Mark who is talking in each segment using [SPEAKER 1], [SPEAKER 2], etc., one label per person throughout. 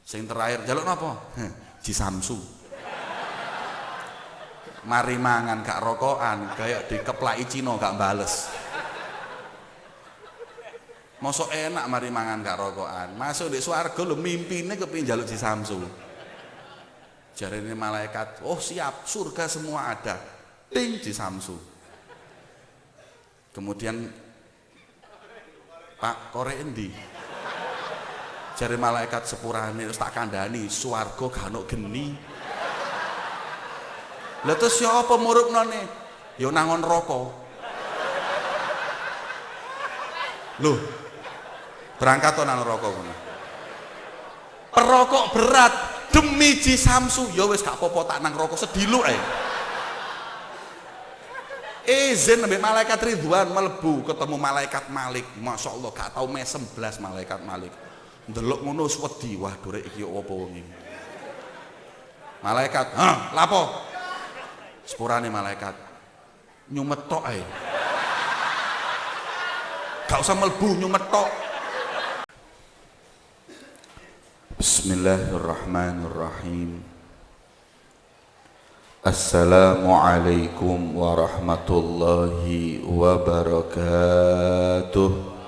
[SPEAKER 1] Sing terakhir jaluk napa? Ji Samsu. Mari mangan gak rokokan, kayak dikeplaki Cina gak bales. Mosok enak mari mangan gak rokokan. Masuk di swarga lho mimpine kepengin njaluk Ji Samsu. Jarene malaikat, "Oh, siap, surga semua ada." Ting Ji Samsu. Kemudian, "Pak, korek endi?" Jare malaikat sepurane wis tak kandhani, swarga gak ono geni. Lah terus ya apa murupnone? Ya nangon rokok. Loh, berangkat to nang rokok ngono. Perokok berat demi Ji Samsu, ya wis gak apa-apa tak nang rokok sediluk ae. Izin ambek malaikat Ridwan mlebu ketemu malaikat Malik. Masya Allah gak tau mesem blas malaikat Malik. Ndelok ngono wedi, wah durek iki apa wong iki. Malaikat, "Hah, lapo?" Sepurane malaikat, "Nyumet tok ae." Gak usah mlebu, nyumet tok. Bismillahirrahmanirrahim. Assalamualaikum warahmatullahi wabarakatuh.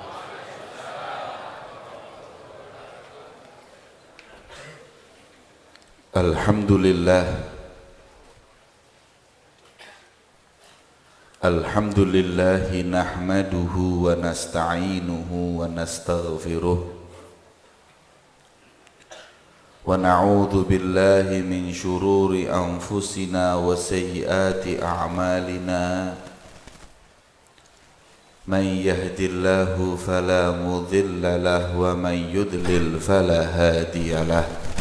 [SPEAKER 1] Alhamdulillah. Alhamdulillahi nahmaduhu wa nasta'inuhu wa nastaghfiruh wa na'udzu billahi min syururi anfusina wa sayyiati a'malina. Man yahdihillahu fala mudilla lahu wa man yudlil fala hadiya lahu.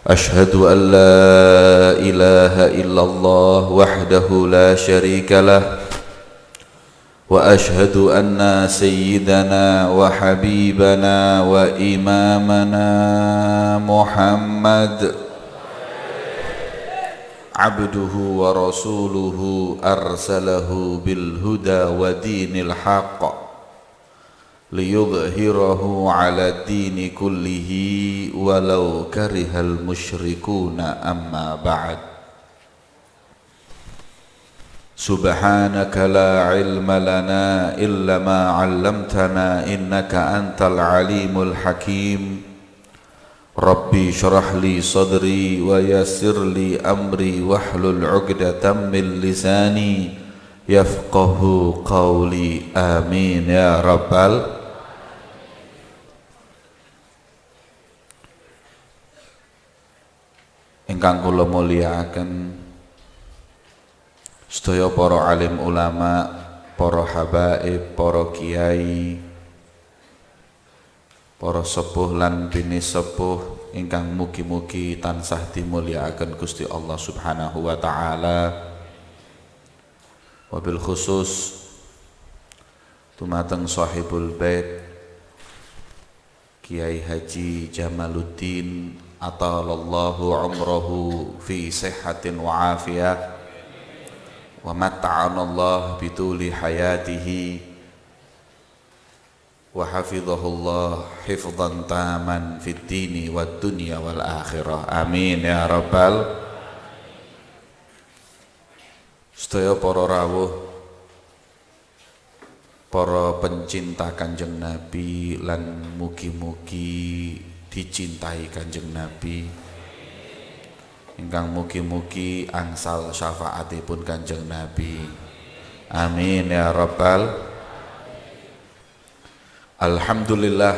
[SPEAKER 1] أشهد أن لا إله إلا الله وحده لا شريك له وأشهد أن سيدنا وحبيبنا وإمامنا محمد عبده ورسوله أرسله بالهدى ودين الحق ليظهره على الدين كله ولو كره المشركون. أما بعد سبحانك لا علم لنا إلا ما علمتنا إنك أنت العليم الحكيم. ربي اشرح لي صدري ويسر لي أمري واحلل عقدة من لساني يفقه قولي. آمين يا رب Ingkang kula mulyakaken sedaya para alim ulama, para habaib, para kiai, para sepuh lan bini sepuh ingkang mugi-mugi tansah dimulyakaken Gusti Allah Subhanahu wa taala. Wabil khusus dumateng sahibul bait Kiai Haji Jamaluddin atalallahu umrahu fi sihhatin wa afiyah wa matta'anallah bituli hayatihi wa hafizahullah hifdhan taman fid dini wad dunya wal akhirah. Amin ya rabbal. Sedaya para rawuh, para pencinta Kanjeng Nabi lan mugi-mugi dicintai Kanjeng Nabi, ingkang mugi-mugi angsal syafaatipun Kanjeng Nabi. Amin ya rabbal. Alhamdulillah,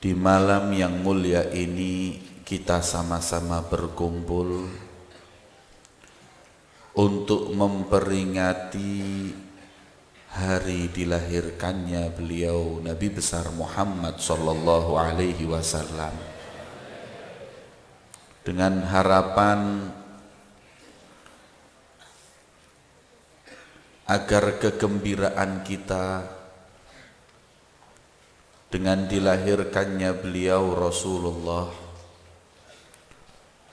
[SPEAKER 1] di malam yang mulia ini kita sama-sama berkumpul untuk memperingati hari dilahirkannya beliau Nabi besar Muhammad sallallahu alaihi wasallam, dengan harapan agar kegembiraan kita dengan dilahirkannya beliau Rasulullah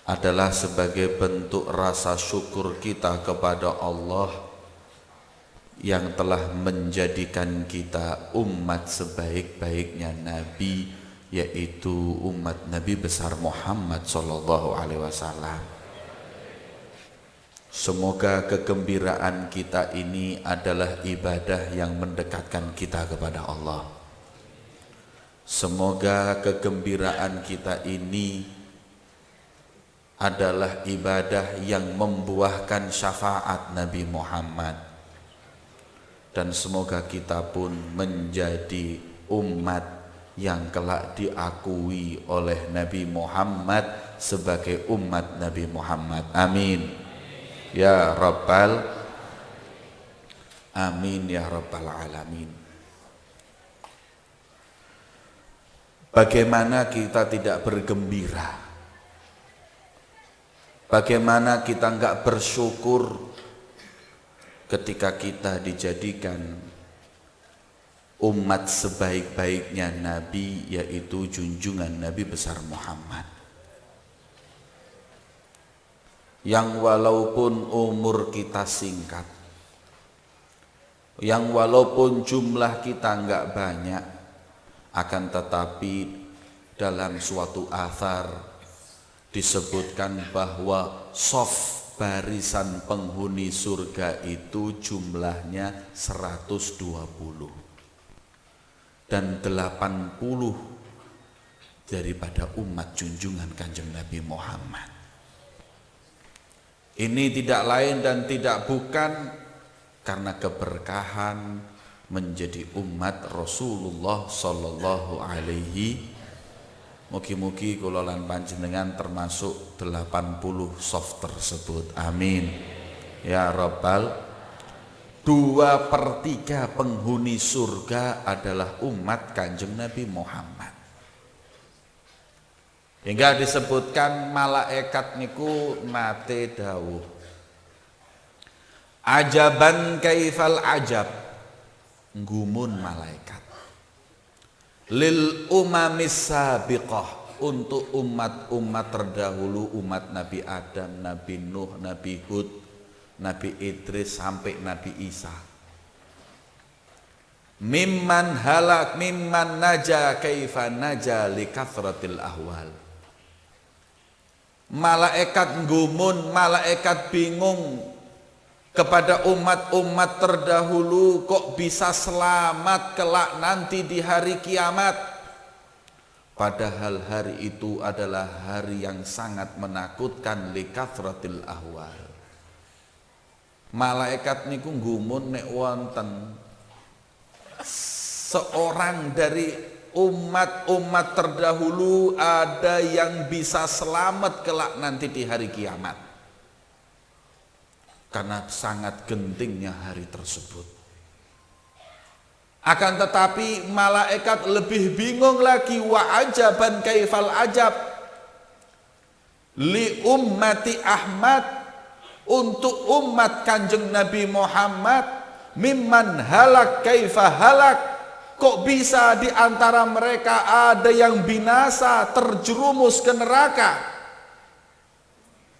[SPEAKER 1] adalah sebagai bentuk rasa syukur kita kepada Allah yang telah menjadikan kita umat sebaik-baiknya Nabi, yaitu umat Nabi besar Muhammad sallallahu alaihi wasallam. Semoga kegembiraan kita ini adalah ibadah yang mendekatkan kita kepada Allah. Semoga kegembiraan kita ini adalah ibadah yang membuahkan syafaat Nabi Muhammad. Dan semoga kita pun menjadi umat yang kelak diakui oleh Nabi Muhammad sebagai umat Nabi Muhammad. Amin. Ya Rabbal Amin ya Rabbal Alamin. Bagaimana kita tidak bergembira? Bagaimana kita enggak bersyukur ketika kita dijadikan umat sebaik-baiknya Nabi, yaitu junjungan Nabi besar Muhammad, yang walaupun umur kita singkat, yang walaupun jumlah kita enggak banyak, akan tetapi dalam suatu athar disebutkan bahwa sof barisan penghuni surga itu jumlahnya 120 dan 80 daripada umat junjungan Kanjeng Nabi Muhammad. Ini tidak lain dan tidak bukan karena keberkahan menjadi umat Rasulullah sallallahu alaihi. Mugi-mugi kula lan panjenengan termasuk 80 soft tersebut. Amin. Ya Rabbal. 2/3 penghuni surga adalah umat Kanjeng Nabi Muhammad. Hingga disebutkan malaikat niku nate dawuh, ajaban kaifal ajab, nggumun malaikat, lil umamis sabiqah, untuk umat-umat terdahulu, umat Nabi Adam, Nabi Nuh, Nabi Hud, Nabi Idris sampai Nabi Isa. Mimman halak, mimman naja kaifa naja li kathratil ahwal. Malaikat nggumun, malaikat bingung kepada umat-umat terdahulu, kok bisa selamat kelak nanti di hari kiamat, padahal hari itu adalah hari yang sangat menakutkan, li kathratil ahwal. Malaikat niku nggumun nek wonten seorang dari umat-umat terdahulu ada yang bisa selamat kelak nanti di hari kiamat, karena sangat gentingnya hari tersebut. Akan tetapi malaikat lebih bingung lagi, wa ajaban kaifal ajab li ummati Ahmad, untuk umat Kanjeng Nabi Muhammad, mimman halak kaifa halak, kok bisa di antara mereka ada yang binasa, terjerumus ke neraka.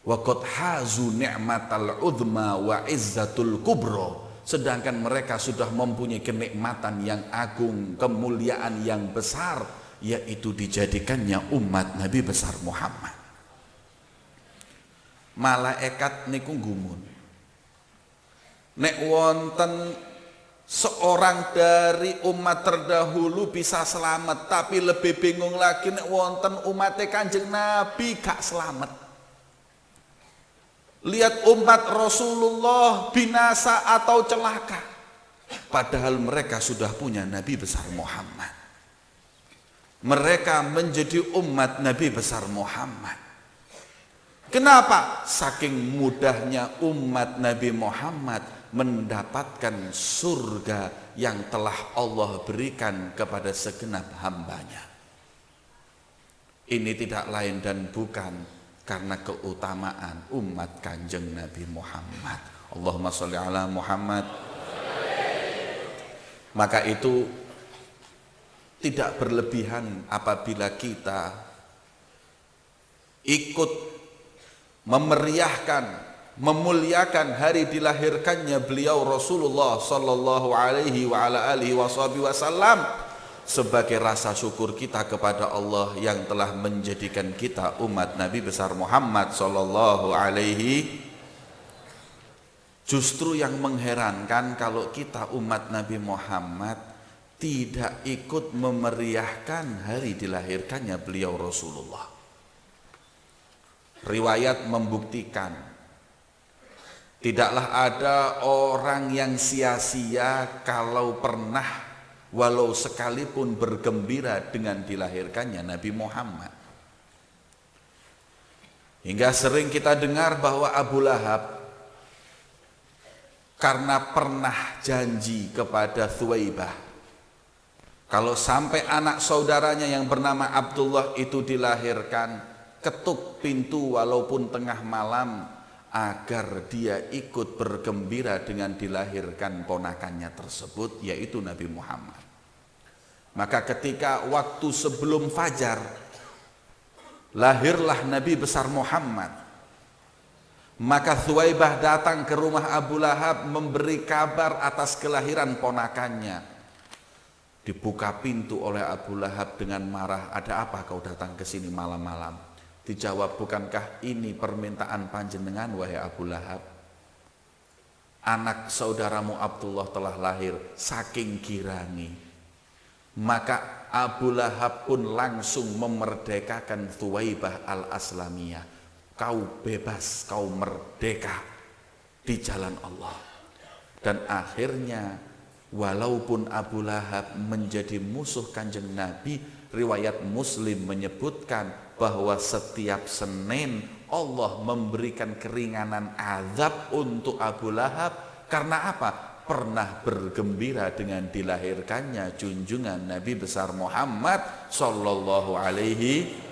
[SPEAKER 1] Wa qad hazu ni'matal uzma wa izzatul kubra, sedangkan mereka sudah mempunyai kenikmatan yang agung, kemuliaan yang besar, yaitu dijadikannya umat Nabi besar Muhammad. Malaikat niku nggumun, nek wonten seorang dari umat terdahulu bisa selamat, tapi lebih bingung lagi nek wonten umatnya Kanjeng Nabi gak selamat. Lihat umat Rasulullah binasa atau celaka, padahal mereka sudah punya Nabi besar Muhammad. Mereka menjadi umat Nabi besar Muhammad. Kenapa? Saking mudahnya umat Nabi Muhammad mendapatkan surga yang telah Allah berikan kepada segenap hambanya. Ini tidak lain dan bukan karena keutamaan umat Kanjeng Nabi Muhammad. Allahumma sholli ala Muhammad. Maka itu tidak berlebihan apabila kita ikut memeriahkan memuliakan hari dilahirkannya beliau Rasulullah sallallahu alaihi wa ala alihi wasallam sebagai rasa syukur kita kepada Allah yang telah menjadikan kita umat Nabi besar Muhammad sallallahu alaihi. Justru yang mengherankan kalau kita umat Nabi Muhammad tidak ikut memeriahkan hari dilahirkannya beliau Rasulullah. Riwayat membuktikan tidaklah ada orang yang sia-sia kalau pernah walau sekalipun bergembira dengan dilahirkannya Nabi Muhammad. Hingga sering kita dengar bahwa Abu Lahab karena pernah janji kepada Thuwaibah, kalau sampai anak saudaranya yang bernama Abdullah itu dilahirkan, ketuk pintu walaupun tengah malam agar dia ikut bergembira dengan dilahirkan ponakannya tersebut, yaitu Nabi Muhammad. Maka ketika waktu sebelum fajar lahirlah Nabi besar Muhammad, maka Thuwaibah datang ke rumah Abu Lahab memberi kabar atas kelahiran ponakannya. Dibuka pintu oleh Abu Lahab dengan marah, "Ada apa kau datang ke sini malam-malam?" Dijawab, "Bukankah ini permintaan panjenengan wahai Abu Lahab? Anak saudaramu Abdullah telah lahir." Saking girani, maka Abu Lahab pun langsung memerdekakan Thuwaibah al-Aslamiyah. Kau bebas, kau merdeka di jalan Allah. Dan akhirnya walaupun Abu Lahab menjadi musuh Kanjeng Nabi, riwayat Muslim menyebutkan bahwa setiap Senin Allah memberikan keringanan azab untuk Abu Lahab. Karena apa? Pernah bergembira dengan dilahirkannya junjungan Nabi besar Muhammad sallallahu alaihi.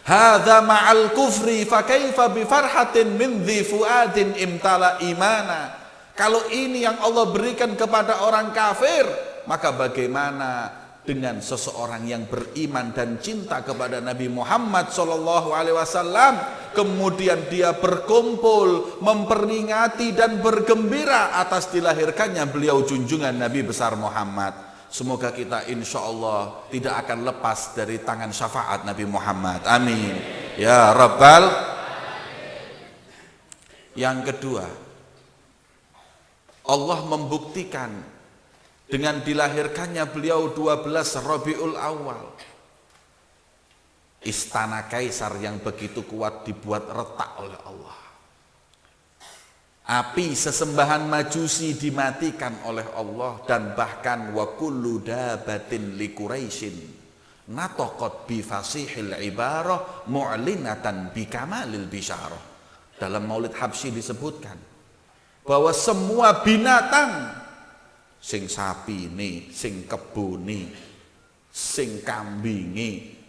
[SPEAKER 1] Hadza ma'al kufri fa kaifa bi farhatin min dhi fuadin imtala imana. Kalau ini yang Allah berikan kepada orang kafir, maka bagaimana dengan seseorang yang beriman dan cinta kepada Nabi Muhammad SAW, kemudian dia berkumpul memperingati dan bergembira atas dilahirkannya beliau junjungan Nabi besar Muhammad. Semoga kita insya Allah tidak akan lepas dari tangan syafaat Nabi Muhammad, amin ya Rabbal. Yang kedua, Allah membuktikan dengan dilahirkannya beliau 12 Rabiul Awal, istana kaisar yang begitu kuat dibuat retak oleh Allah. Api sesembahan Majusi dimatikan oleh Allah, dan bahkan wa kullu dabatin li Quraisyin nataqat bi fasihil ibarah mu'linatan bi kamalil bisyarah. Dalam Maulid Habsyi disebutkan bahwa semua binatang, sing sapi ini, sing kebuni, sing kambingi,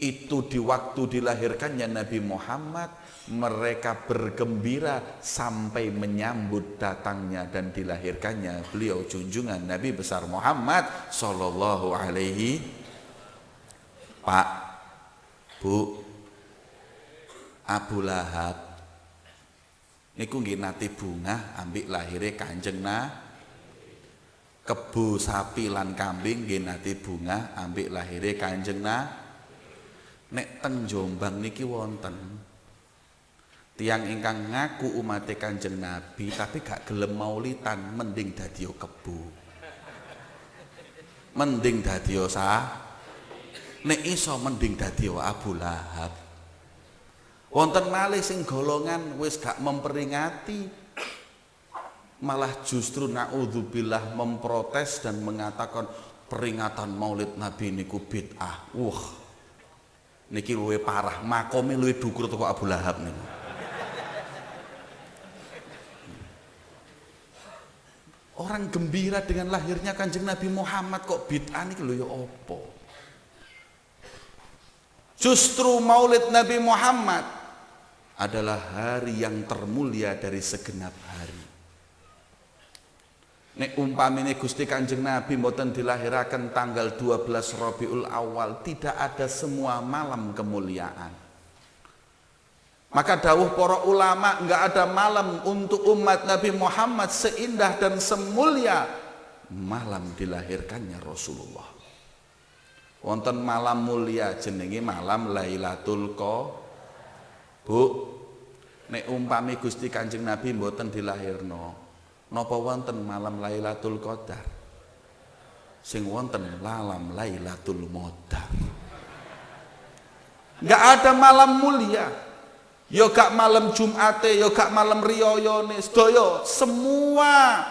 [SPEAKER 1] itu di waktu dilahirkannya Nabi Muhammad mereka bergembira sampai menyambut datangnya dan dilahirkannya beliau junjungan Nabi besar Muhammad sallallahu alaihi. Pak, Bu, Abu Lahab niku nggih nate bunga ambek lahire Kanjeng Nabi. Kebo sapi lan kambing nggih nate bunga ambek lahire Kanjeng Nabi. Nek teng Jombang niki wonten tiyang ingkang ngaku umate Kanjeng Nabi tapi gak gelem maulidan, mending dadiya kebo, mending dadiya nek iso mending dadiya Abu Lahab. Wonten malih sing golongan wis gak memperingati, malah justru naudzubillah memprotes dan mengatakan peringatan Maulid Nabi niku bid'ah. Niki luwe parah, makome luwe dhukur teko Abu Lahab niku. Orang gembira dengan lahirnya Kanjeng Nabi Muhammad kok bid'ah niki lho ya apa? Justru Maulid Nabi Muhammad adalah hari yang termulia dari segenap hari. Nek umpamine Gusti Kanjeng Nabi mboten dilahiraken tanggal 12 Rabiul Awal, tidak ada semua malam kemuliaan. Maka dawuh para ulama, enggak ada malam untuk umat Nabi Muhammad seindah dan semulia malam dilahirkannya Rasulullah. Wonten malam mulia jenenge malam Lailatul Qadar. Bu, nek umpami Gusti Kanjeng Nabi mboten dilahirno, napa wonten malam Lailatul Qadar? Sing wonten malam Lailatul Modar. Enggak ada malam mulia. Ya gak malam Jumate, ya gak malam riyoyone, sedaya semua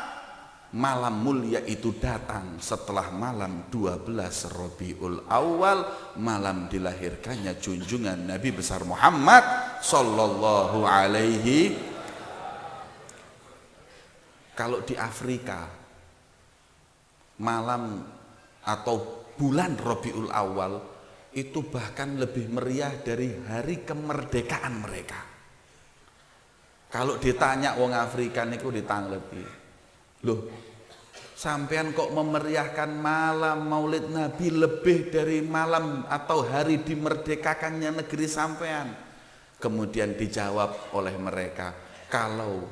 [SPEAKER 1] malam mulia itu datang setelah malam 12 Rabiul Awal, malam dilahirkannya junjungan Nabi besar Muhammad sallallahu alaihi. Kalau di Afrika malam atau bulan Rabiul Awal itu bahkan lebih meriah dari hari kemerdekaan mereka. Kalau ditanya wong Afrika niku ditanglepi, loh, sampean kok memeriahkan malam Maulid Nabi lebih dari malam atau hari dimerdekakannya negeri sampean? Kemudian dijawab oleh mereka, kalau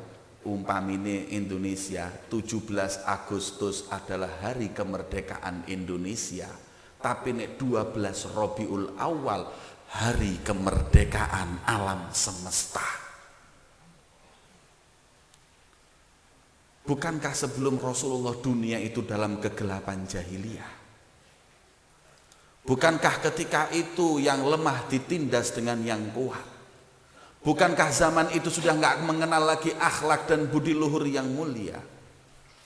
[SPEAKER 1] umpamine Indonesia 17 Agustus adalah hari kemerdekaan Indonesia, tapi nek 12 Rabiul Awal hari kemerdekaan alam semesta. Bukankah sebelum Rasulullah dunia itu dalam kegelapan jahiliyah? Bukankah ketika itu yang lemah ditindas dengan yang kuat? Bukankah zaman itu sudah nggak mengenal lagi akhlak dan budi luhur yang mulia?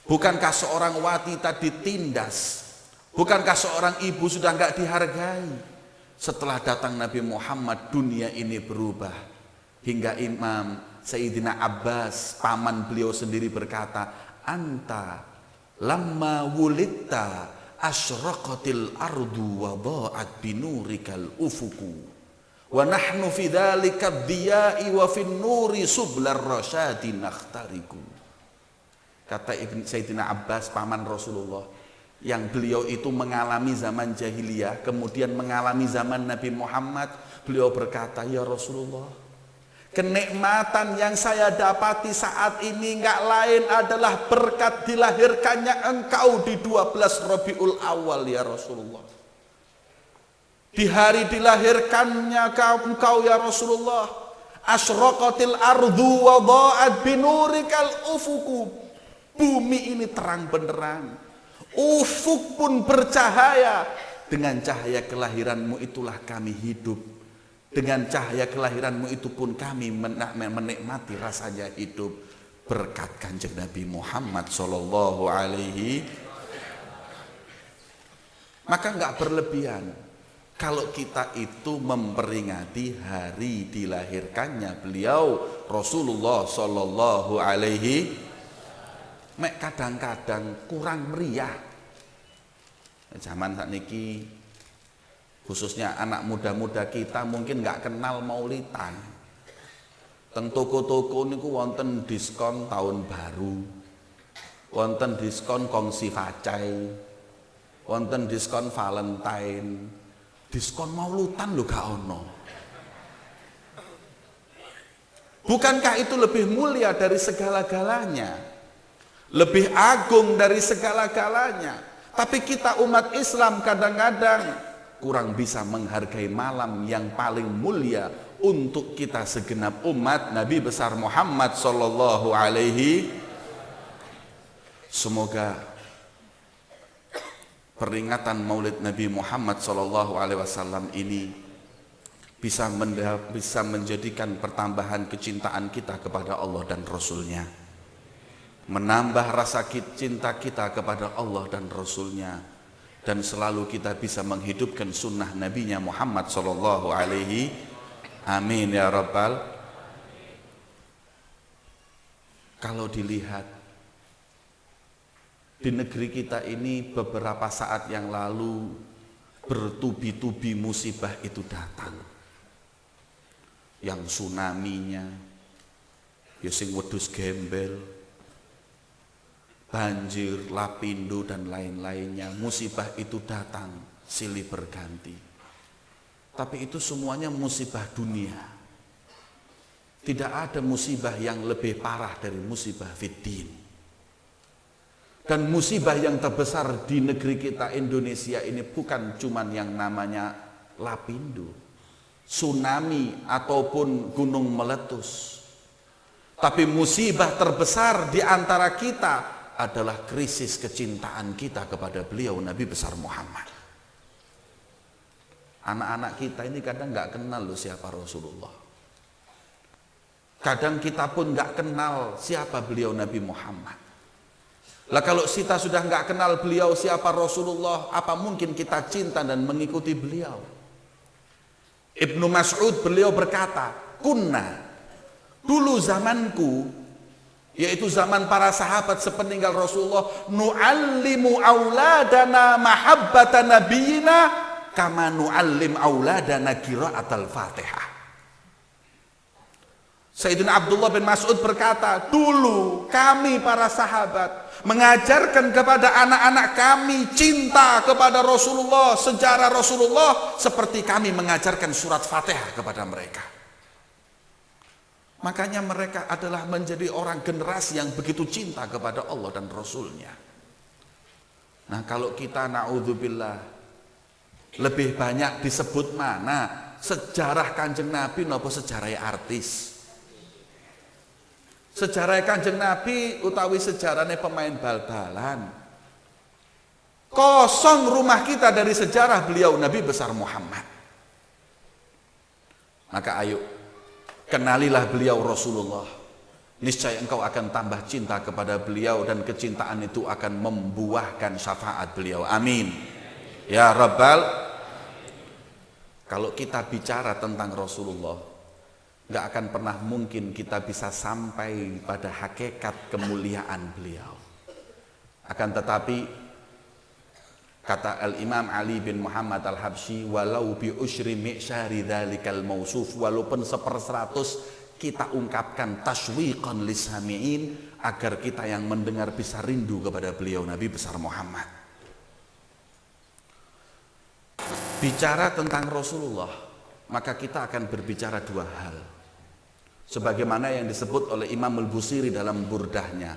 [SPEAKER 1] Bukankah seorang wanita ditindas? Bukankah seorang ibu sudah nggak dihargai? Setelah datang Nabi Muhammad, dunia ini berubah. Hingga Imam Sayyidina Abbas, paman beliau sendiri berkata, anta lamma wulidta asyraqatil ardu wa dha'at binurikal ufuku wa nahnu fi dzalika dhiya'i wa fin nuri sublar rasyadi nakhtariku. Kata Ibn Sayyidina Abbas, paman Rasulullah, yang beliau itu mengalami zaman jahiliyah, kemudian mengalami zaman Nabi Muhammad, beliau berkata, ya Rasulullah, kenikmatan yang saya dapati saat ini nggak lain adalah berkat dilahirkannya engkau di 12 Rabiul Awal ya Rasulullah. Di hari dilahirkannya engkau ya Rasulullah, asyraqatil ardu wa dha'at binurikal ufuku. Bumi ini terang benderang, ufuk pun bercahaya. Dengan cahaya kelahiranmu itulah kami hidup. Dengan cahaya kelahiranmu itu pun kami menikmati rasanya hidup. Berkat Kanjeng Nabi Muhammad sallallahu alaihi. Maka enggak berlebihan kalau kita itu memperingati hari dilahirkannya beliau Rasulullah sallallahu alaihi. Mek kadang-kadang kurang meriah. Zaman sakniki khususnya anak muda-muda kita mungkin nggak kenal maulidan. Teng toko-toko niku wonten diskon tahun baru, wonten diskon kongsi facai, wonten diskon Valentine, diskon maulutan lho gak ono. Bukankah itu lebih mulia dari segala-galanya? Lebih agung dari segala-galanya. Tapi kita umat Islam kadang-kadang kurang bisa menghargai malam yang paling mulia untuk kita segenap umat Nabi besar Muhammad sallallahu alaihi. Semoga peringatan Maulid Nabi Muhammad sallallahu alaihi wasallam ini bisa menjadikan pertambahan kecintaan kita kepada Allah dan Rasulnya, menambah rasa cinta kita kepada Allah dan Rasulnya, dan selalu kita bisa menghidupkan sunnah nabinya Muhammad sallallahu alaihi. Amin ya rabbal. Kalau dilihat di negeri kita ini beberapa saat yang lalu bertubi-tubi musibah itu datang. Yang tsunami-nya, ya sing wedhus gembel, banjir, lapindo dan lain-lainnya, musibah itu datang silih berganti. Tapi itu semuanya musibah dunia. Tidak ada musibah yang lebih parah dari musibah fiddin. Dan musibah yang terbesar di negeri kita Indonesia ini bukan cuman yang namanya Lapindo, tsunami ataupun gunung meletus. Tapi musibah terbesar di antara kita adalah krisis kecintaan kita kepada beliau Nabi besar Muhammad. Anak-anak kita ini kadang nggak kenal loh siapa Rasulullah. Kadang kita pun nggak kenal siapa beliau Nabi Muhammad. Lah kalau kita sudah nggak kenal beliau siapa Rasulullah, apa mungkin kita cinta dan mengikuti beliau? Ibnu Mas'ud beliau berkata, kunna, dulu zamanku, yaitu zaman para sahabat sepeninggal Rasulullah, nu'allimu auladana mahabbata nabiyina kama nu'allim auladana qira'atal Fatihah. Sayyidina Abdullah bin Mas'ud berkata, dulu kami para sahabat mengajarkan kepada anak-anak kami cinta kepada Rasulullah, sejarah Rasulullah, seperti kami mengajarkan surat Fatihah kepada mereka. Makanya mereka adalah menjadi orang generasi yang begitu cinta kepada Allah dan Rasulnya. Nah kalau kita na'udzubillah lebih banyak disebut mana sejarah Kanjeng Nabi nopo sejarah artis. Sejarah Kanjeng Nabi utawi sejarahnya pemain bal-balan. Kosong rumah kita dari sejarah beliau Nabi besar Muhammad. Maka ayo kenalilah beliau Rasulullah. Niscaya engkau akan tambah cinta kepada beliau dan kecintaan itu akan membuahkan syafaat beliau. Amin. Ya Rabbal. Kalau kita bicara tentang Rasulullah, nggak akan pernah mungkin kita bisa sampai pada hakikat kemuliaan beliau. Akan tetapi kata Al-Imam Ali bin Muhammad Al-Habsyi, walau bi usyri mi'syari dzalikal mausuf, walaupun 1/100 kita ungkapkan taswiqan lisami'in, agar kita yang mendengar bisa rindu kepada beliau Nabi besar Muhammad. Bicara tentang Rasulullah, maka kita akan berbicara dua hal. Sebagaimana yang disebut oleh Imam Al-Busiri dalam burdahnya,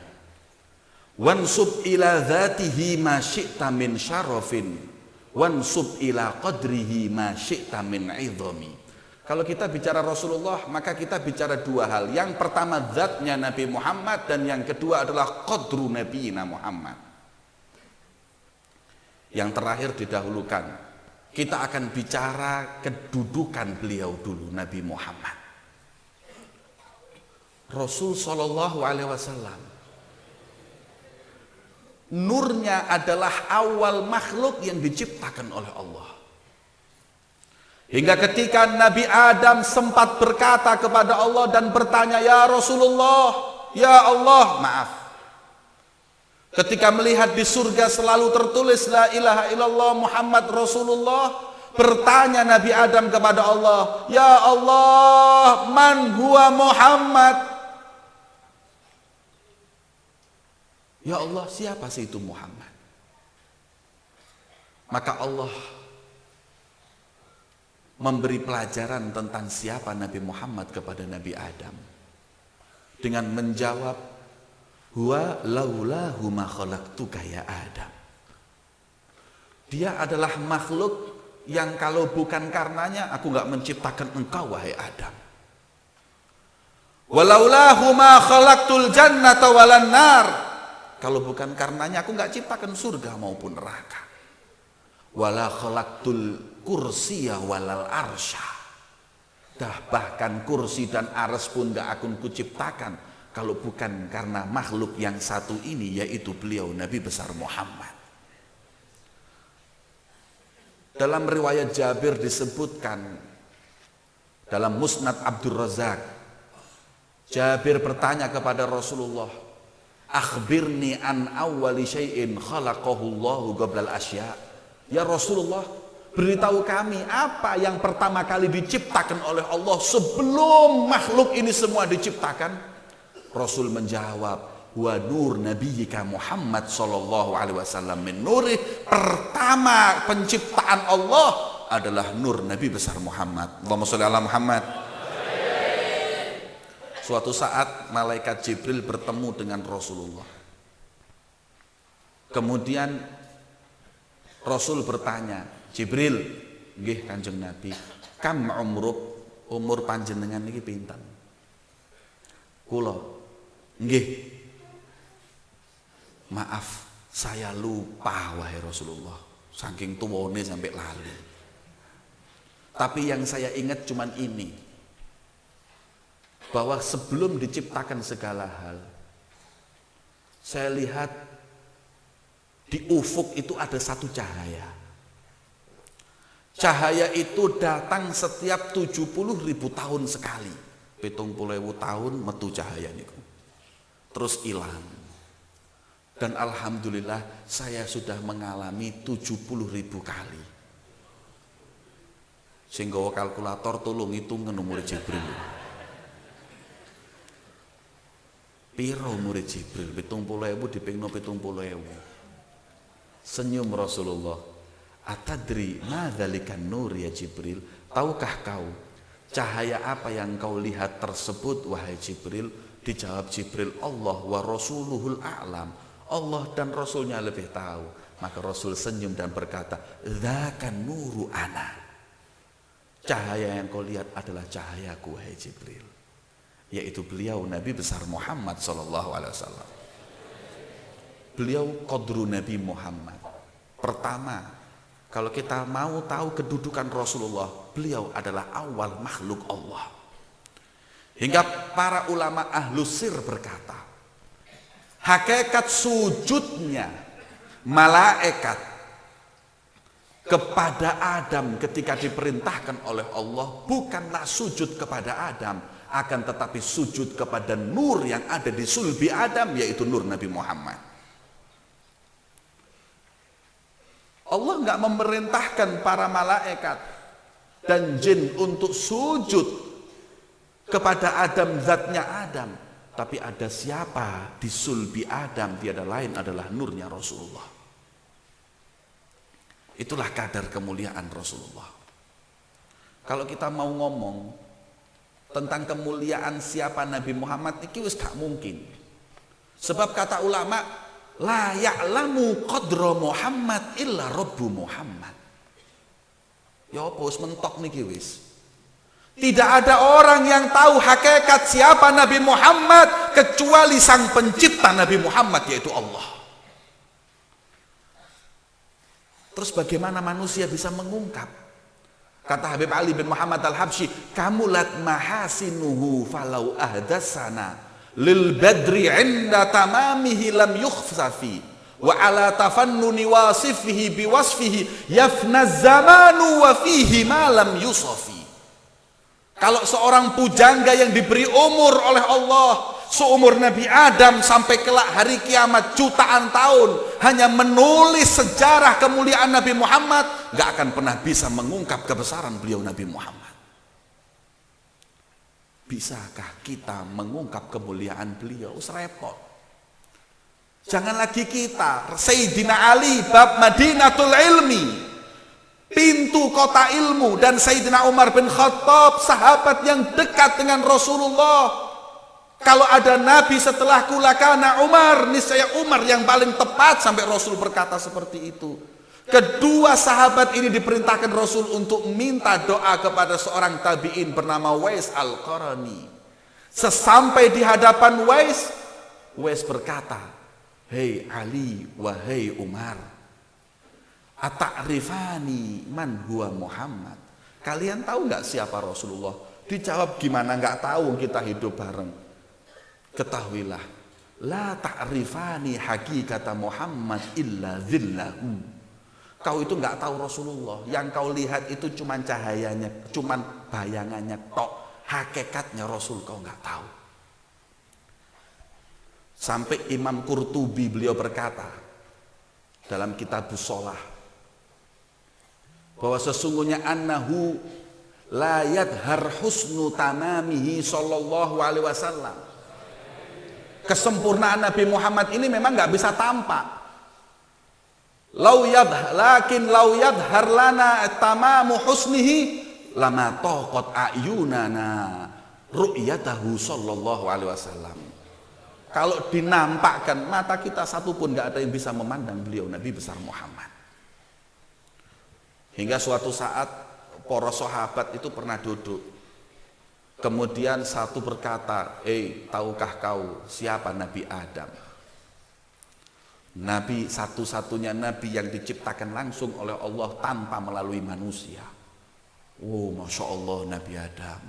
[SPEAKER 1] wansub ila dzatihi ma syi'ta min syarafin wansub ila qadrihi ma syi'ta min 'idhami. Kalau kita bicara Rasulullah, maka kita bicara dua hal. Yang pertama zatnya Nabi Muhammad, dan yang kedua adalah qadru nabiyina Muhammad. Yang terakhir didahulukan. Kita akan bicara kedudukan beliau dulu, Nabi Muhammad. Rasul Shallallahu Alaihi Wasallam, nurnya adalah awal makhluk yang diciptakan oleh Allah. Hingga ketika Nabi Adam sempat berkata kepada Allah dan bertanya, ya Rasulullah, ya Allah, maaf. Ketika melihat di surga selalu tertulis la ilaha illallah Muhammad Rasulullah, bertanya Nabi Adam kepada Allah, ya Allah, man huwa Muhammad? Ya Allah, siapa sih itu Muhammad? Maka Allah memberi pelajaran tentang siapa Nabi Muhammad kepada Nabi Adam dengan menjawab, huwa laulahu ma khalaqtuka ya Adam. Dia adalah makhluk yang kalau bukan karenanya aku nggak menciptakan engkau wahai Adam. Walaulahu ma khalaqtul jannata walan nar. Kalau bukan karenanya aku nggak ciptakan surga maupun neraka. Wala khalaqtul kursiya walal arsya. Bahkan kursi dan ars pun nggak akan kuciptakan kalau bukan karena makhluk yang satu ini, yaitu beliau Nabi besar Muhammad. Dalam riwayat Jabir disebutkan dalam Musnad Abdul Razak, Jabir bertanya kepada Rasulullah, akhbirni an awwali syai'in khalaqahu Allahu qablal asya. Ya Rasulullah, beritahu kami apa yang pertama kali diciptakan oleh Allah sebelum makhluk ini semua diciptakan. Rasul menjawab, wa nur nabiyyika Muhammad sallallahu alaihi wasallam min nuri. Pertama penciptaan Allah adalah nur Nabi besar Muhammad. Allahumma sholli ala Muhammad. Suatu saat malaikat Jibril bertemu dengan Rasulullah. Kemudian Rasul bertanya, Jibril, nggih Kanjeng Nabi, kam umruk, umur panjenengan niki pinten? Kula, nggih. Maaf, saya lupa wahai Rasulullah. Saking tuwane sampai lali. Tapi yang saya ingat cuman ini, bahwa sebelum diciptakan segala hal, saya lihat di ufuk itu ada satu cahaya. Cahaya itu datang setiap 70.000 tahun sekali. 70.000 tahun metu cahaya niku. Terus hilang. Dan alhamdulillah saya sudah mengalami 70.000 kali. Sehingga kalkulator tolong hitung umur Jibril. Piro umur Jibril? 70.000 dipingno 70.000. Senyum Rasulullah. Atadri madzalikan nur ya Jibril? Tahukah kau cahaya apa yang kau lihat tersebut wahai Jibril? Dijawab Jibril, Allah wa rasuluhul a'lam. Allah dan Rasulnya lebih tahu. Maka Rasul senyum dan berkata, dzaka nuru ana. Cahaya yang kau lihat adalah cahayaku wahai Jibril. Yaitu beliau Nabi besar Muhammad SAW. Beliau qadru Nabi Muhammad. Pertama, kalau kita mau tahu kedudukan Rasulullah, beliau adalah awal makhluk Allah. Hingga para ulama ahlus sir berkata, hakikat sujudnya malaikat kepada Adam ketika diperintahkan oleh Allah bukanlah sujud kepada Adam, akan tetapi sujud kepada nur yang ada di sulbi Adam, yaitu nur Nabi Muhammad. Allah nggak memerintahkan para malaikat dan jin untuk sujud kepada Adam, zatnya Adam, tapi ada siapa di sulbi Adam, tiada lain adalah nurnya Rasulullah. Itulah kadar kemuliaan Rasulullah. Kalau kita mau ngomong tentang kemuliaan siapa Nabi Muhammad, ini wis gak mungkin. Sebab kata ulama, la ya'lamu qadra Muhammad illa Rabbu Muhammad. Ya apa wis mentok niki wis. Tidak ada orang yang tahu hakikat siapa Nabi Muhammad kecuali sang pencipta Nabi Muhammad, yaitu Allah. Terus bagaimana manusia bisa mengungkap? Kata Habib Ali bin Muhammad Al-Habsyi, kamulat mahasinuhu falau ahdasana lil badri inda tamamihi lam yukhsafi wa ala tafannuni wasifihi biwasfihi yafna zamanu wa fihi ma lam yusafi. Kalau seorang pujangga yang diberi umur oleh Allah seumur Nabi Adam sampai kelak hari kiamat jutaan tahun hanya menulis sejarah kemuliaan Nabi Muhammad, gak akan pernah bisa mengungkap kebesaran beliau Nabi Muhammad. Bisakah kita mengungkap kemuliaan beliau? Repot. Jangan lagi kita, Sayyidina Ali bab Madinatul Ilmi, pintu kota ilmu, dan Sayyidina Umar bin Khattab sahabat yang dekat dengan Rasulullah. Kalau ada Nabi setelah kulakana Umar, niscaya Umar yang paling tepat, sampai Rasul berkata seperti itu. Kedua sahabat ini diperintahkan Rasul untuk minta doa kepada seorang tabi'in bernama Wais Al-Qarani. Sesampai di hadapan Wais berkata, hei Ali, wahai Umar, ata'rifani man huwa Muhammad? Kalian tahu nggak siapa Rasulullah? Dijawab, gimana nggak tahu, kita hidup bareng. Ketahuilah, la ta'rifani hakikata Muhammad illa zillahu. Kau itu nggak tahu Rasulullah, yang kau lihat itu cuman cahayanya, cuman bayangannya tok. Hakikatnya Rasul kau nggak tahu. Sampai Imam Qurtubi beliau berkata dalam Kitabus Shalah bahwa sesungguhnya annahu la yadhar husnu tamamihi sallallahu alaihi wasallam. Kesempurnaan Nabi Muhammad ini memang nggak bisa tampak. Lakin lau yadhar lana tamamu husnihi lama taqat ayunana ru'yatahu sallallahu alaihi wasallam. Kalau dinampakkan mata kita satu pun nggak ada yang bisa memandang beliau Nabi besar Muhammad. Hingga suatu saat para sahabat itu pernah duduk. Kemudian satu berkata, tahukah kau siapa Nabi Adam? Nabi satu-satunya Nabi yang diciptakan langsung oleh Allah tanpa melalui manusia. Oh, Masya Allah Nabi Adam.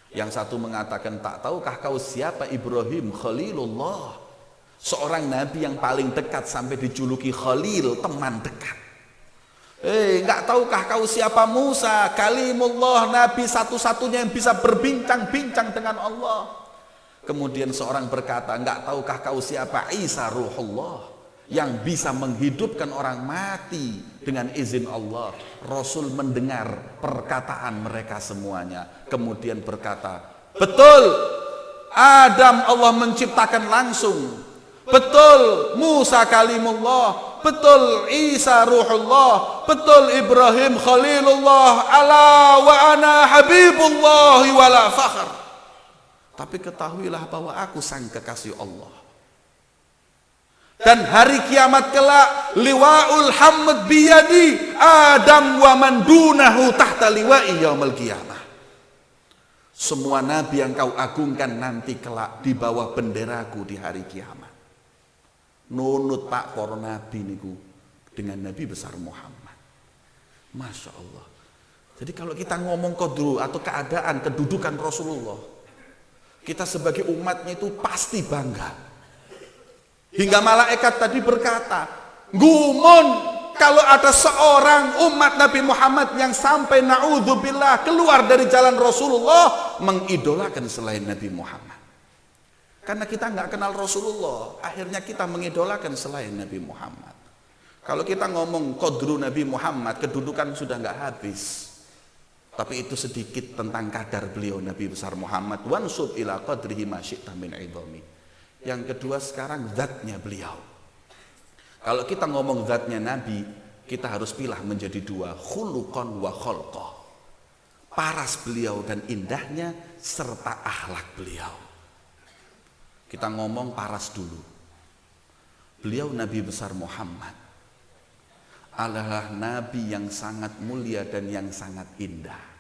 [SPEAKER 1] Yang satu mengatakan, tak tahukah kau siapa Ibrahim Khalilullah, seorang Nabi yang paling dekat sampai dijuluki Khalil, teman dekat. Enggak tahukah kau siapa Musa Kalimullah, Nabi satu-satunya yang bisa berbincang-bincang dengan Allah. Kemudian seorang berkata, enggak tahukah kau siapa Isa Ruhullah, yang bisa menghidupkan orang mati dengan izin Allah. Rasul mendengar perkataan mereka semuanya, kemudian berkata, betul, Adam Allah menciptakan langsung, betul Musa Kalimullah, betul Isa Ruhullah, betul Ibrahim Khalilullah, ala wa ana Habibullahi wala fakhr. Tapi ketahuilah bahwa aku sang kekasih Allah. Dan hari kiamat kelak, liwa'ul hamd biyadi, Adam wa man dunahu tahta liwa'i yaumil qiyamah. Semua nabi yang kau agungkan nanti kelak di bawah benderaku di hari kiamat. Nunut pak para nabi niku dengan Nabi besar Muhammad. Masya Allah. Jadi kalau kita ngomong qadru atau keadaan kedudukan Rasulullah, kita sebagai umatnya itu pasti bangga. Hingga malaikat tadi berkata, gumun kalau ada seorang umat Nabi Muhammad yang sampai na'udzubillah keluar dari jalan Rasulullah mengidolakan selain Nabi Muhammad. Karena kita nggak kenal Rasulullah, akhirnya kita mengidolakan selain Nabi Muhammad. Kalau kita ngomong qadru Nabi Muhammad, kedudukan sudah nggak habis. Tapi itu sedikit tentang kadar beliau Nabi besar Muhammad. Wansub ila qadrihi ma syi'ta min idhami. Yang kedua sekarang zatnya beliau. Kalau kita ngomong zatnya Nabi, kita harus pilah menjadi dua, khuluqan wa khalqah. Paras beliau dan indahnya serta akhlak beliau. Kita ngomong paras dulu. Beliau Nabi besar Muhammad adalah Nabi yang sangat mulia dan yang sangat indah.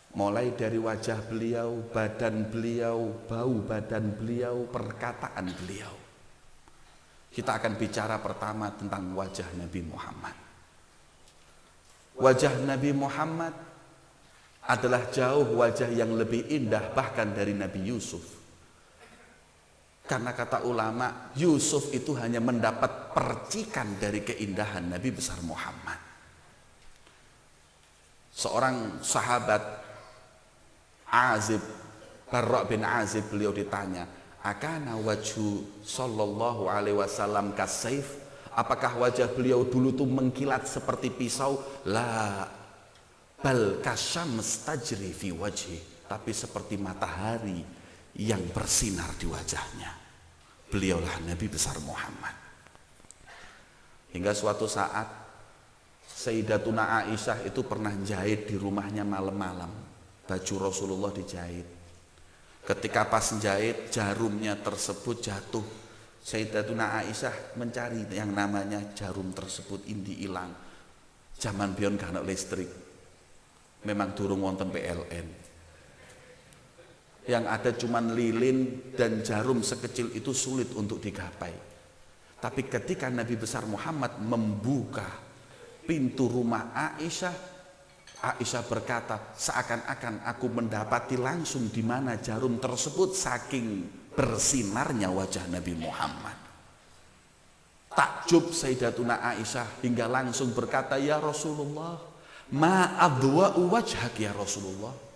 [SPEAKER 1] Mulai dari wajah beliau, badan beliau, bau badan beliau, perkataan beliau. Kita akan bicara pertama tentang wajah Nabi Muhammad. Wajah Nabi Muhammad adalah jauh wajah yang lebih indah bahkan dari Nabi Yusuf. Karena kata ulama, Yusuf itu hanya mendapat percikan dari keindahan Nabi besar Muhammad. Seorang sahabat Azib, Barra' bin Azib, beliau ditanya, akana wajhu sallallahu alaihi wasallam kasayf, apakah wajah beliau dulu tuh mengkilat seperti pisau? La, bal kasyams tajri fi wajhi, tapi seperti matahari yang bersinar di wajahnya. Beliaulah Nabi besar Muhammad. Hingga suatu saat Sayyidatuna Aisyah itu pernah jahit di rumahnya malam-malam. Baju Rasulullah dijahit. Ketika pas jahit, jarumnya tersebut jatuh. Sayyidatuna Aisyah mencari yang namanya jarum tersebut, indi ilang. Zaman biyen gak ana listrik. Memang durung wonten PLN. Yang ada cuman lilin dan jarum sekecil itu sulit untuk digapai. Tapi ketika Nabi besar Muhammad membuka pintu rumah Aisyah, Aisyah berkata, seakan-akan aku mendapati langsung di mana jarum tersebut saking bersinarnya wajah Nabi Muhammad. Takjub Sayyidatuna Aisyah hingga langsung berkata, ya Rasulullah, ma adwa'u wajhak ya Rasulullah.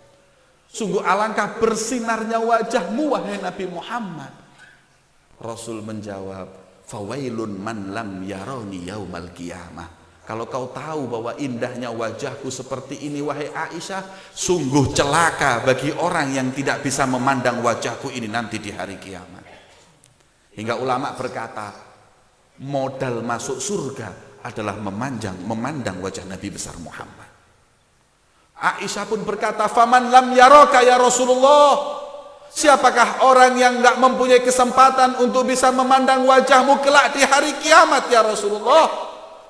[SPEAKER 1] Sungguh alangkah bersinarnya wajahmu wahai Nabi Muhammad. Rasul menjawab, fawailun man lam yarani yaumal qiyamah. Kalau kau tahu bahwa indahnya wajahku seperti ini wahai Aisyah, sungguh celaka bagi orang yang tidak bisa memandang wajahku ini nanti di hari kiamat. Hingga ulama berkata, modal masuk surga adalah memandang wajah Nabi besar Muhammad. Aisyah pun berkata, faman lam yaraka ya Rasulullah, siapakah orang yang enggak mempunyai kesempatan untuk bisa memandang wajahmu kelak di hari kiamat ya Rasulullah?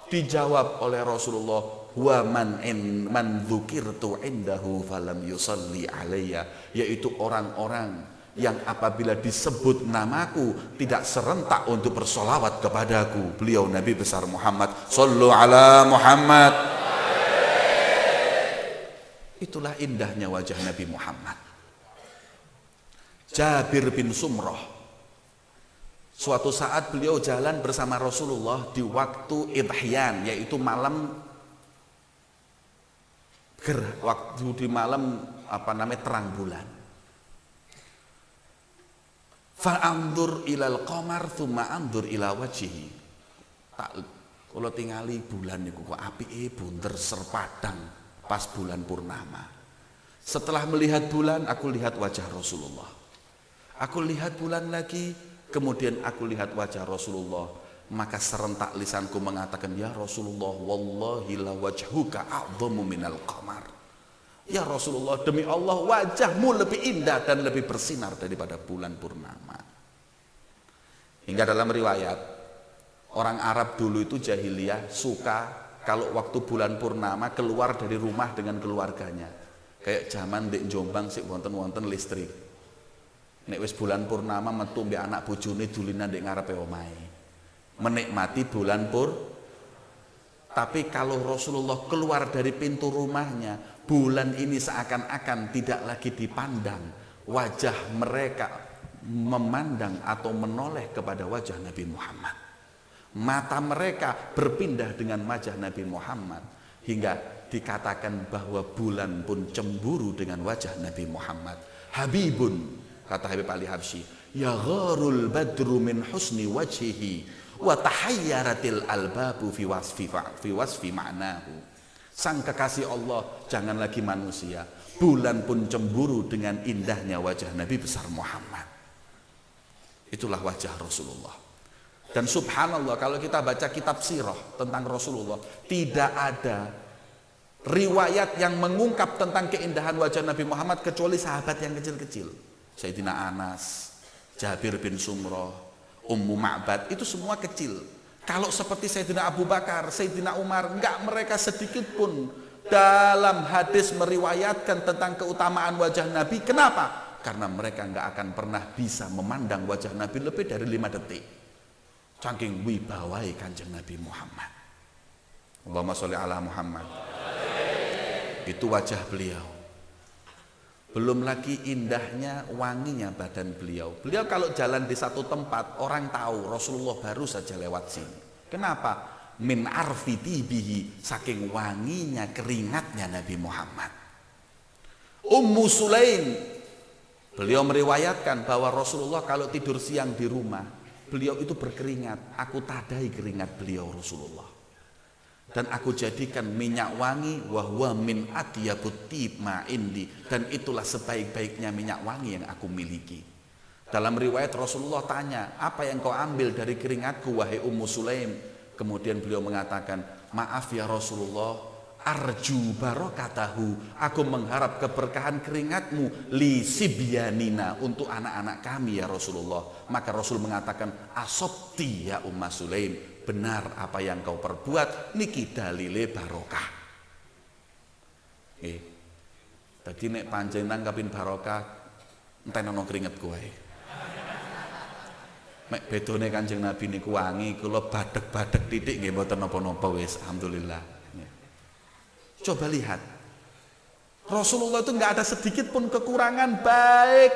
[SPEAKER 1] Dijawab oleh Rasulullah, wa man dzukirtu indahu falam yusalli alayya, yaitu orang-orang yang apabila disebut namaku tidak serentak untuk bersolawat kepadaku. Beliau Nabi besar Muhammad, sallu ala Muhammad. Itulah indahnya wajah Nabi Muhammad. Jabir bin Sumrah, suatu saat beliau jalan bersama Rasulullah di waktu idhyan, yaitu malam waktu di malam terang bulan. Fa'andur ilal qamar thumma andur ila wajhihi. Tak kula tingali bulan niku kok apike bunter serpadang pas bulan purnama. Setelah melihat bulan, aku lihat wajah Rasulullah. Aku lihat bulan lagi, kemudian aku lihat wajah Rasulullah. Maka serentak lisanku mengatakan, ya Rasulullah, wallahi la wajhuka a'dhamu minal qamar. Ya Rasulullah, demi Allah wajahmu lebih indah dan lebih bersinar daripada bulan purnama. Hingga dalam riwayat, orang Arab dulu itu jahiliyah suka kalau waktu bulan purnama keluar dari rumah dengan keluarganya. Kayak zaman di Jombang sik wonten-wonten listrik. Nek wis bulan purnama metu mbek anak bojone dulinan ndek ngarepe omahe. Menikmati bulan pur. Tapi kalau Rasulullah keluar dari pintu rumahnya, bulan ini seakan-akan tidak lagi dipandang. Wajah mereka memandang atau menoleh kepada wajah Nabi Muhammad. Mata mereka berpindah dengan wajah Nabi Muhammad, hingga dikatakan bahwa bulan pun cemburu dengan wajah Nabi Muhammad. Habibun, kata Habib Ali Habsyi, ya gharul badru min husni wajhihi wa tahayyaratil albabu fi wasfi ma'nahu. Sang kekasih Allah, jangan lagi manusia, bulan pun cemburu dengan indahnya wajah Nabi besar Muhammad. Itulah wajah Rasulullah. Dan subhanallah, kalau kita baca kitab sirah tentang Rasulullah, tidak ada riwayat yang mengungkap tentang keindahan wajah Nabi Muhammad kecuali sahabat yang kecil-kecil. Sayyidina Anas, Jabir bin Sumrah, Ummu Ma'bad, itu semua kecil. Kalau seperti Sayyidina Abu Bakar, Sayyidina Umar, enggak, mereka sedikit pun dalam hadis meriwayatkan tentang keutamaan wajah Nabi. Kenapa? Karena mereka enggak akan pernah bisa memandang wajah Nabi lebih dari 5 detik. Saking wibawai Kanjeng Nabi Muhammad. Allahumma sholli ala Muhammad. Itu wajah beliau. Belum lagi indahnya, wanginya badan beliau. Beliau kalau jalan di satu tempat, orang tahu Rasulullah baru saja lewat sini. Kenapa? Min arfi tibihi, saking wanginya, keringatnya Nabi Muhammad. Ummu Sulaim, beliau meriwayatkan bahwa Rasulullah kalau tidur siang di rumah, beliau itu berkeringat. Aku tadai keringat beliau Rasulullah. Dan aku jadikan minyak wangi wahwa min atyabut tib ma indi, dan itulah sebaik-baiknya minyak wangi yang aku miliki. Dalam riwayat Rasulullah tanya, apa yang kau ambil dari keringatku wahai Ummu Sulaim? Kemudian beliau mengatakan, maaf ya Rasulullah, arju barokatahu, aku mengharap keberkahan keringatmu li sibyanina, untuk anak-anak kami ya Rasulullah. Maka Rasul mengatakan, asobti ya Ummu Sulaim, benar apa yang kau perbuat, niki dalile barokah. Tadi nek pancen nangkapin barokah, entenono keringet kowe. Mek bedone Kanjeng Nabi niku wangi, kula badhek-badhek titik nggih mboten napa-napa wis, alhamdulillah. Coba lihat, Rasulullah itu enggak ada sedikit pun kekurangan, baik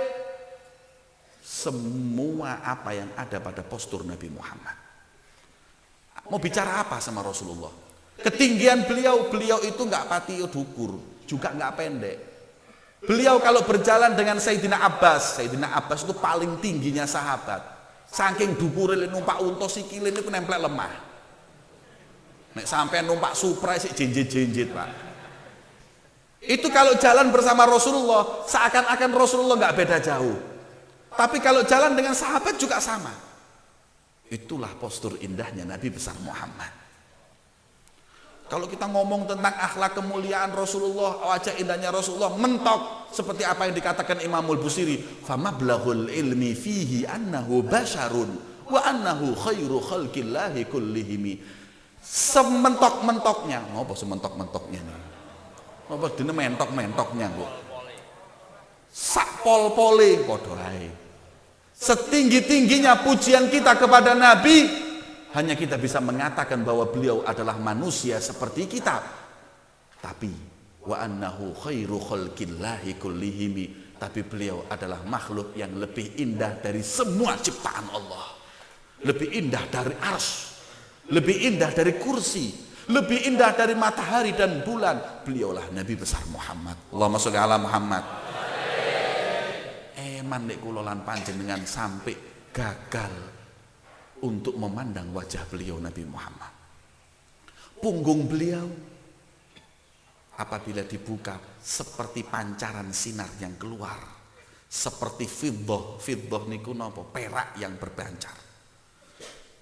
[SPEAKER 1] semua apa yang ada pada postur Nabi Muhammad. Mau bicara apa sama Rasulullah? Ketinggian beliau itu enggak pati dukur, juga enggak pendek. Beliau kalau berjalan dengan Sayyidina Abbas itu paling tingginya sahabat. Saking dukure numpak unta sikile niku nemplek lemah. Nek sampai numpak Supra sik jenjit-jenjit, Pak. Itu kalau jalan bersama Rasulullah, seakan-akan Rasulullah enggak beda jauh. Tapi kalau jalan dengan sahabat juga sama. Itulah postur indahnya Nabi besar Muhammad. Kalau kita ngomong tentang akhlak kemuliaan Rasulullah, wajah indahnya Rasulullah, mentok seperti apa yang dikatakan Imamul Busiri, famablaghul ilmi fihi annahu basyarun wa annahu khairu khalqillahi kullihimi. Sementok-mentoknya, ngopo sementok-mentoknya nih? Ngopo dene mentok-mentoknya kok. Sak pol-pole padha ae. Setinggi-tingginya pujian kita kepada Nabi, hanya kita bisa mengatakan bahwa beliau adalah manusia seperti kita. Tapi wa annahu khairu khalqillahi kullihimi, tapi beliau adalah makhluk yang lebih indah dari semua ciptaan Allah. Lebih indah dari arsy, lebih indah dari kursi, lebih indah dari matahari dan bulan. Beliaulah Nabi besar Muhammad. Allahumma sholli ala Muhammad. Eman nek kula lan panjenengan sampai gagal untuk memandang wajah beliau Nabi Muhammad. Punggung beliau apabila dibuka seperti pancaran sinar yang keluar, seperti fiddah niku napa, perak yang berbancar.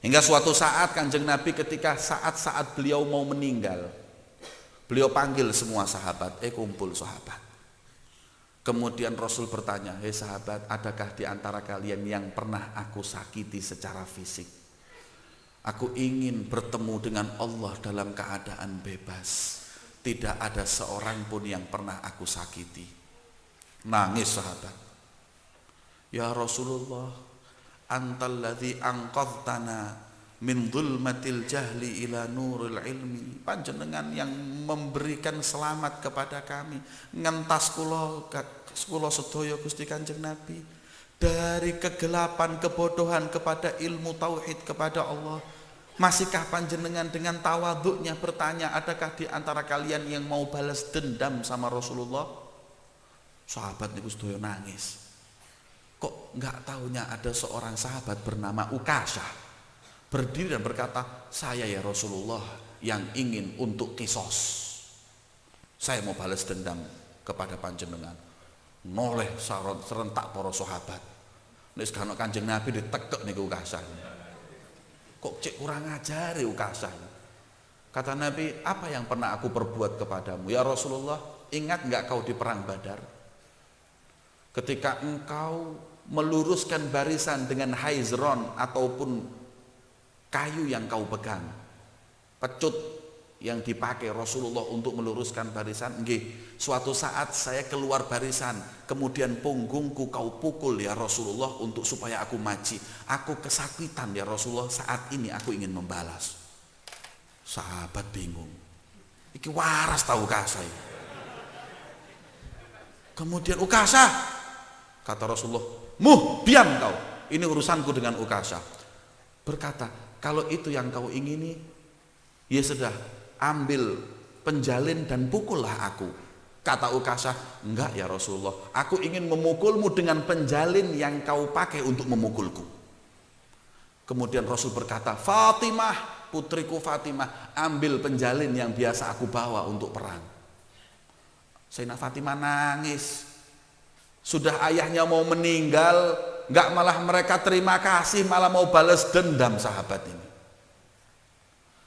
[SPEAKER 1] Hingga suatu saat Kanjeng Nabi ketika saat-saat beliau mau meninggal, beliau panggil semua sahabat, kumpul sahabat. Kemudian Rasul bertanya, hei sahabat, adakah di antara kalian yang pernah aku sakiti secara fisik? Aku ingin bertemu dengan Allah dalam keadaan bebas. Tidak ada seorang pun yang pernah aku sakiti. Nangis sahabat. Ya Rasulullah, antal ladzi anqadhtana min dhulmatil jahli ila nuril ilmi. Panjenengan yang memberikan selamat kepada kami, ngentas kula sedaya Gusti Kanjeng Nabi dari kegelapan kebodohan kepada ilmu tauhid kepada Allah. Masihkah panjenengan dengan tawaduknya bertanya, adakah di antara kalian yang mau balas dendam sama Rasulullah? Sahabat niku sedaya nangis. Kok enggak tahunya ada seorang sahabat bernama Ukashah berdiri dan berkata, saya ya Rasulullah yang ingin untuk kisos, saya mau balas dendam kepada panjenengan. Noleh serentak para sahabat. Nek sakjane Kanjeng Nabi ditekek niku Ukashah. Kok cek kurang ajar Ukashah. Kata Nabi, apa yang pernah aku perbuat kepadamu? Ya Rasulullah, ingat enggak kau di perang Badar? Ketika engkau meluruskan barisan dengan haizron ataupun kayu yang kau pegang, pecut yang dipakai Rasulullah untuk meluruskan barisan, nggih, suatu saat saya keluar barisan, kemudian punggungku kau pukul ya Rasulullah untuk supaya aku maju. Aku kesakitan ya Rasulullah, saat ini aku ingin membalas. Sahabat bingung, iki waras tahu Ukashah. Kemudian Ukashah, kata Rasulullah, diam kau, ini urusanku dengan Ukashah. Berkata, kalau itu yang kau ingini, ya sudah, ambil penjalin dan pukullah aku. Kata Ukashah, enggak ya Rasulullah, aku ingin memukulmu dengan penjalin yang kau pakai untuk memukulku. Kemudian Rasul berkata, Fatimah, putriku Fatimah, ambil penjalin yang biasa aku bawa untuk perang. Sayyidah Fatimah nangis. Sudah ayahnya mau meninggal, enggak malah mereka terima kasih, malah mau balas dendam sahabat ini.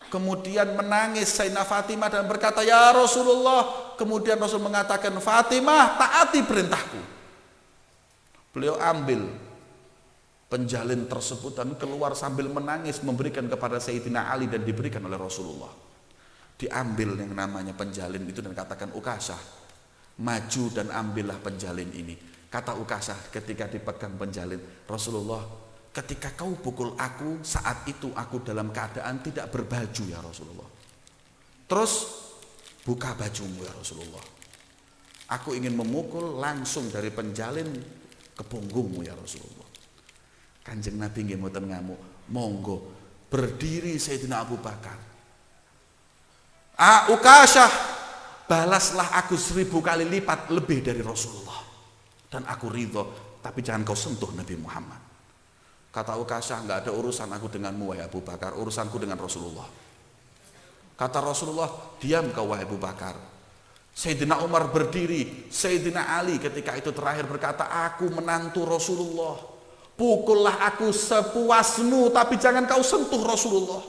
[SPEAKER 1] Kemudian menangis Sayyidah Fatimah dan berkata, ya Rasulullah. Kemudian Rasul mengatakan, Fatimah, taati perintahku. Beliau ambil penjalin tersebut dan keluar sambil menangis, memberikan kepada Sayyidina Ali dan diberikan oleh Rasulullah. Diambil yang namanya penjalin itu dan katakan, Ukashah, maju dan ambillah penjalin ini. Kata Ukashah ketika dipegang penjalin, Rasulullah, ketika kau pukul aku, saat itu aku dalam keadaan tidak berbaju ya Rasulullah. Terus buka bajumu ya Rasulullah. Aku ingin memukul langsung dari penjalin ke punggungmu ya Rasulullah. Kanjeng Nabi nggih mboten ngamuk, monggo berdiri Sayyidina Abu Bakar. Ukashah, balaslah aku 1000 kali lipat lebih dari Rasulullah. Dan aku ridho, tapi jangan kau sentuh Nabi Muhammad. Kata Ukashah, enggak ada urusan aku denganmu wahai Abu Bakar, urusanku dengan Rasulullah. Kata Rasulullah, diam kau wahai Abu Bakar. Sayyidina Umar berdiri, Sayyidina Ali ketika itu terakhir berkata, aku menantu Rasulullah, pukullah aku sepuasmu, tapi jangan kau sentuh Rasulullah.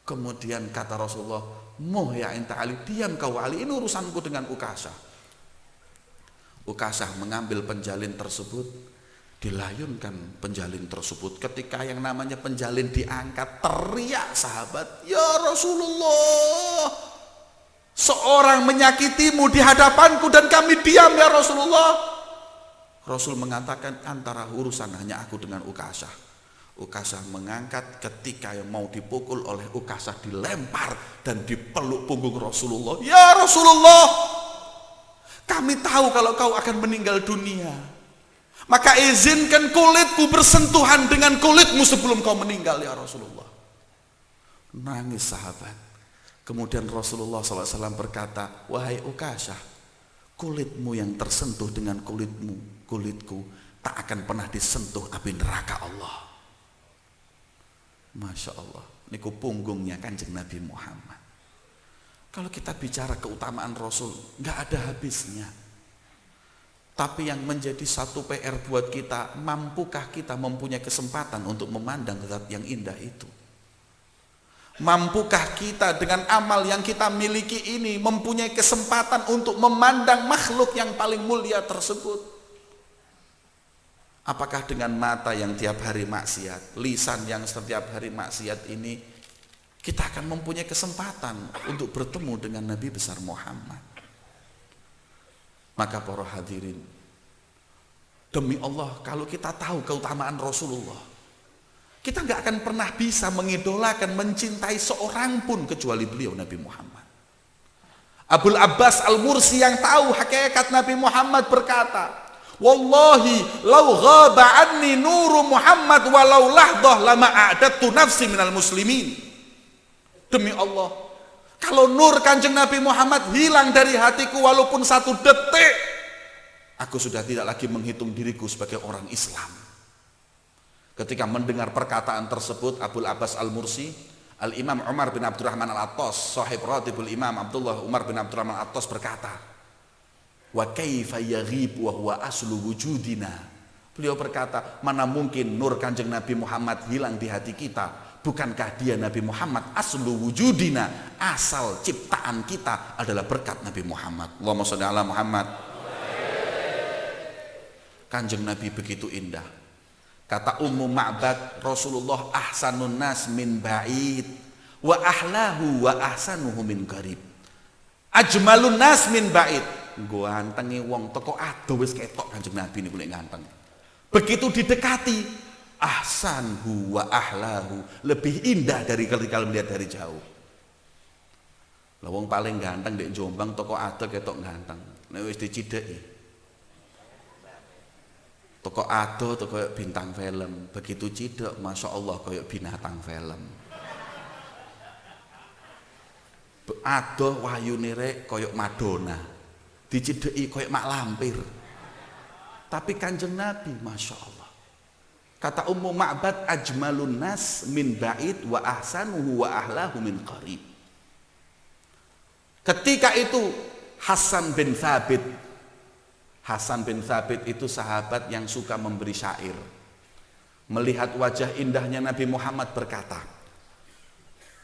[SPEAKER 1] Kemudian kata Rasulullah, "Moh ya enta Ali, diam kau Ali, ini urusanku dengan Ukasah." Ukasah mengambil penjalin tersebut, dilayunkan penjalin tersebut. Ketika yang namanya penjalin diangkat, teriak sahabat, "Ya Rasulullah, seorang menyakitimu di hadapanku dan kami diam ya Rasulullah." Rasul mengatakan, "Antara urusan hanya aku dengan Ukasah." Ukasah mengangkat, ketika yang mau dipukul oleh Ukasah dilempar dan dipeluk punggung Rasulullah. "Ya Rasulullah, kami tahu kalau kau akan meninggal dunia. Maka izinkan kulitku bersentuhan dengan kulitmu sebelum kau meninggal ya Rasulullah." Nangis sahabat. Kemudian Rasulullah SAW berkata, "Wahai Ukasah, kulitmu yang tersentuh dengan kulitku tak akan pernah disentuh api neraka Allah." Masya Allah, niku punggungnya Kanjeng Nabi Muhammad. Kalau kita bicara keutamaan Rasul, nggak ada habisnya. Tapi yang menjadi satu PR buat kita, mampukah kita mempunyai kesempatan untuk memandang zat yang indah itu? Mampukah kita dengan amal yang kita miliki ini mempunyai kesempatan untuk memandang makhluk yang paling mulia tersebut? Apakah dengan mata yang tiap hari maksiat, lisan yang setiap hari maksiat ini, kita akan mempunyai kesempatan untuk bertemu dengan Nabi besar Muhammad? Maka para hadirin, demi Allah, kalau kita tahu keutamaan Rasulullah, kita nggak akan pernah bisa mengidolakan, mencintai seorang pun kecuali beliau Nabi Muhammad. Abul Abbas Al-Mursi yang tahu hakikat Nabi Muhammad berkata, "Wallahi lau ghaba anni nuru Muhammad walau lahdah lama a'dadtu nafsi minal muslimin." Demi Allah, kalau nur Kanjeng Nabi Muhammad hilang dari hatiku walaupun satu detik, aku sudah tidak lagi menghitung diriku sebagai orang Islam. Ketika mendengar perkataan tersebut, Abul Abbas Al-Mursi, Al-Imam Umar bin Abdurrahman Al-Attas, sahib ratibul Imam Abdullah Umar bin Abdurrahman Al-Attas berkata, "Wa kaifa yaghib wa huwa aslu wujudina." Beliau berkata, mana mungkin nur Kanjeng Nabi Muhammad hilang di hati kita? Bukankah dia Nabi Muhammad aslu wujudina, asal ciptaan kita adalah berkat Nabi Muhammad. Allahumma sholli ala Muhammad. Kanjeng Nabi begitu indah. Kata Ummu Ma'bad, Rasulullah ahsanun nas min ba'id wa ahlahu wa ahsanuhu min qarib. Ajmalun nas min ba'id. Gantenge wong teko adoh wis ketok Kanjeng Nabi niku lek ganteng. Begitu didekati, ahsanhu wa ahlahu, lebih indah dari kalau melihat dari jauh. Lah wong paling ganteng ndek Jombang teko adoh ketok ganteng. Nek wis dicideki, toko adoh toko bintang film, begitu cidek Masya Allah kayak binatang film. Adoh wayune rek kayak Madonna, dicideki kayak mak lampir. Tapi Kanjeng Nabi Masya Allah, kata Ummu Ma'bad, ajmalun nas min ba'id wa ahsanuhu wa ahlahu min qarib. Ketika itu Hasan bin Thabit itu sahabat yang suka memberi syair. Melihat wajah indahnya Nabi Muhammad berkata,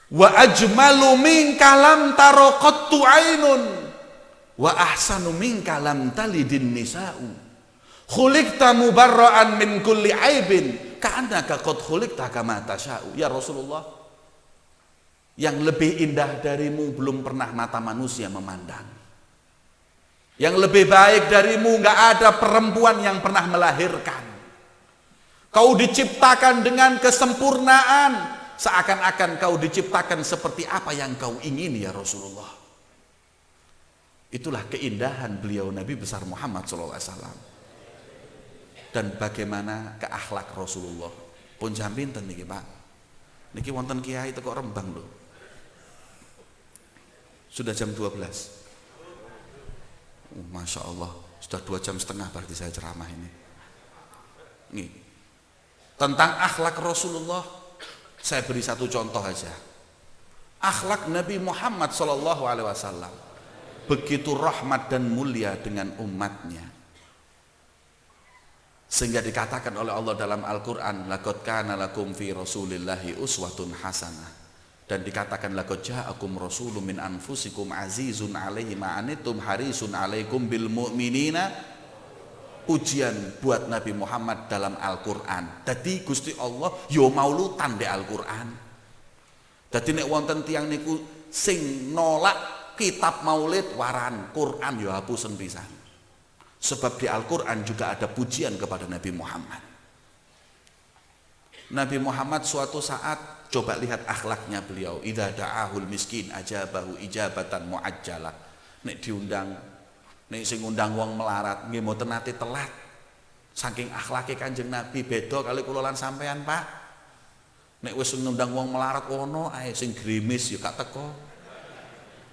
[SPEAKER 1] "Wa ajmalu minka lam tara qattu ainun wa ahsanu minka lam talidin nisa'u. Khuliqta mubarra'an min kulli aibin ka'annaka qad khuliqta kama tasya'u." Ya Rasulullah, yang lebih indah darimu belum pernah mata manusia memandang. Yang lebih baik darimu nggak ada perempuan yang pernah melahirkan. Kau diciptakan dengan kesempurnaan, seakan-akan kau diciptakan seperti apa yang kau ingini ya Rasulullah. Itulah keindahan beliau Nabi besar Muhammad SAW. Dan bagaimana keakhlak Rasulullah. Pun jam pinten niki Pak? Niki wonten kiai teko Rembang lho. Sudah jam 12. Masya Allah, sudah 2,5 jam berarti saya ceramah ini. Nih, tentang akhlak Rasulullah, saya beri satu contoh aja. Akhlak Nabi Muhammad SAW begitu rahmat dan mulia dengan umatnya, sehingga dikatakan oleh Allah dalam Al-Quran, laqad kana lakum fi rasulillahi uswatun hasanah. Dan dikatakan laqad ja'akum rasulun min anfusikum azizun 'alaihi ma anittum harisun 'alaikum bil mu'minina. Pujian buat Nabi Muhammad dalam Al-Qur'an. Dadi Gusti Allah yo maulutan di Al-Qur'an. Dadi nek wonten tiyang niku sing nolak kitab maulid waran, Qur'an yo hapusen pisan. Sebab di Al-Qur'an juga ada pujian kepada Nabi Muhammad. Nabi Muhammad suatu saat, coba lihat akhlaknya beliau, idza da'ahul miskin ajabahu ijabatan muajjalah. Nek diundang, nek sing ngundang wong melarat nggih mboten nate telat. Saking akhlake Kanjeng Nabi beda kali kula lan sampean, Pak. Nek wis ngundang wong melarat ono ae sing grimis ya gak teko.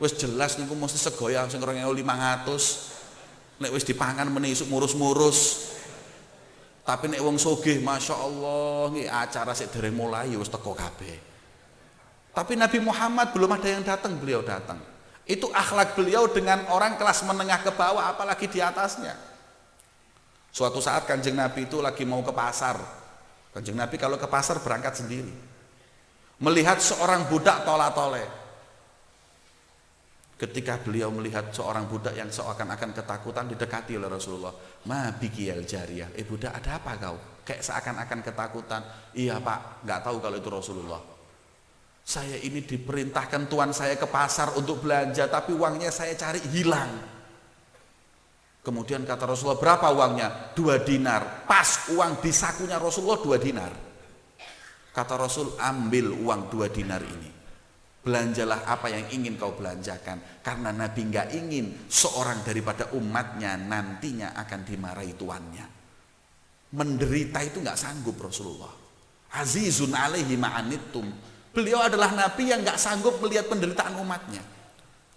[SPEAKER 1] Wis jelas niku mesti segoya sing 2.500. Nek wis dipangan meneh isuk murus-murus. Tapi nek wong sugih Masya Allah nggih acara sik dereng mulai wis teko kabeh. Tapi Nabi Muhammad belum ada yang datang, beliau datang. Itu akhlak beliau dengan orang kelas menengah ke bawah, apalagi di atasnya. Suatu saat Kanjeng Nabi itu lagi mau ke pasar. Kanjeng Nabi kalau ke pasar berangkat sendiri. Melihat seorang budak tola-tole. Ketika beliau melihat seorang budak yang seakan-akan ketakutan, didekati oleh Rasulullah. Ma bikiyal jariyah, budak ada apa kau? Kayak seakan-akan ketakutan. Iya Pak, nggak tahu kalau itu Rasulullah. Saya ini diperintahkan Tuhan saya ke pasar untuk belanja, tapi uangnya saya cari hilang. Kemudian kata Rasulullah, berapa uangnya? 2 dinar. Pas uang di sakunya Rasulullah 2 dinar. Kata Rasul, ambil uang 2 dinar ini. Belanjalah apa yang ingin kau belanjakan. Karena Nabi nggak ingin seorang daripada umatnya nantinya akan dimarahi tuannya. Menderita itu nggak sanggup Rasulullah. Azizun 'alaihi ma'anittum. Beliau adalah Nabi yang nggak sanggup melihat penderitaan umatnya.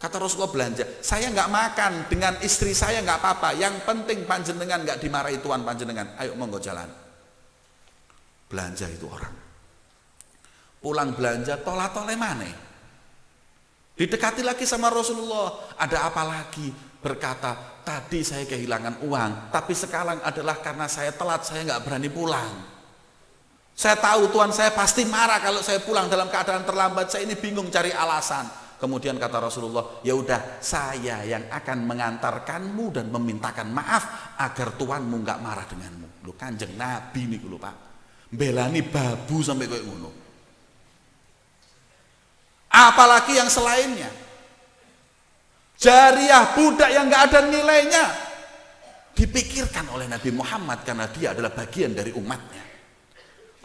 [SPEAKER 1] Kata Rasulullah, belanja. Saya nggak makan dengan istri saya nggak apa-apa. Yang penting panjenengan nggak dimarahi tuan panjenengan. Ayo monggo jalan. Belanja itu orang. Pulang belanja tolak-tolak mana? Didekati lagi sama Rasulullah, ada apa lagi? Berkata, tadi saya kehilangan uang, tapi sekarang adalah karena saya telat, saya nggak berani pulang. Saya tahu Tuhan saya pasti marah kalau saya pulang dalam keadaan terlambat, saya ini bingung cari alasan. Kemudian kata Rasulullah, ya udah saya yang akan mengantarkanmu dan memintakan maaf agar Tuhanmu nggak marah denganmu. Lu Kanjeng Nabi nih lu Pak, belani babu sampai kayak ngono. Apalagi yang selainnya, jariah budak yang nggak ada nilainya dipikirkan oleh Nabi Muhammad karena dia adalah bagian dari umatnya.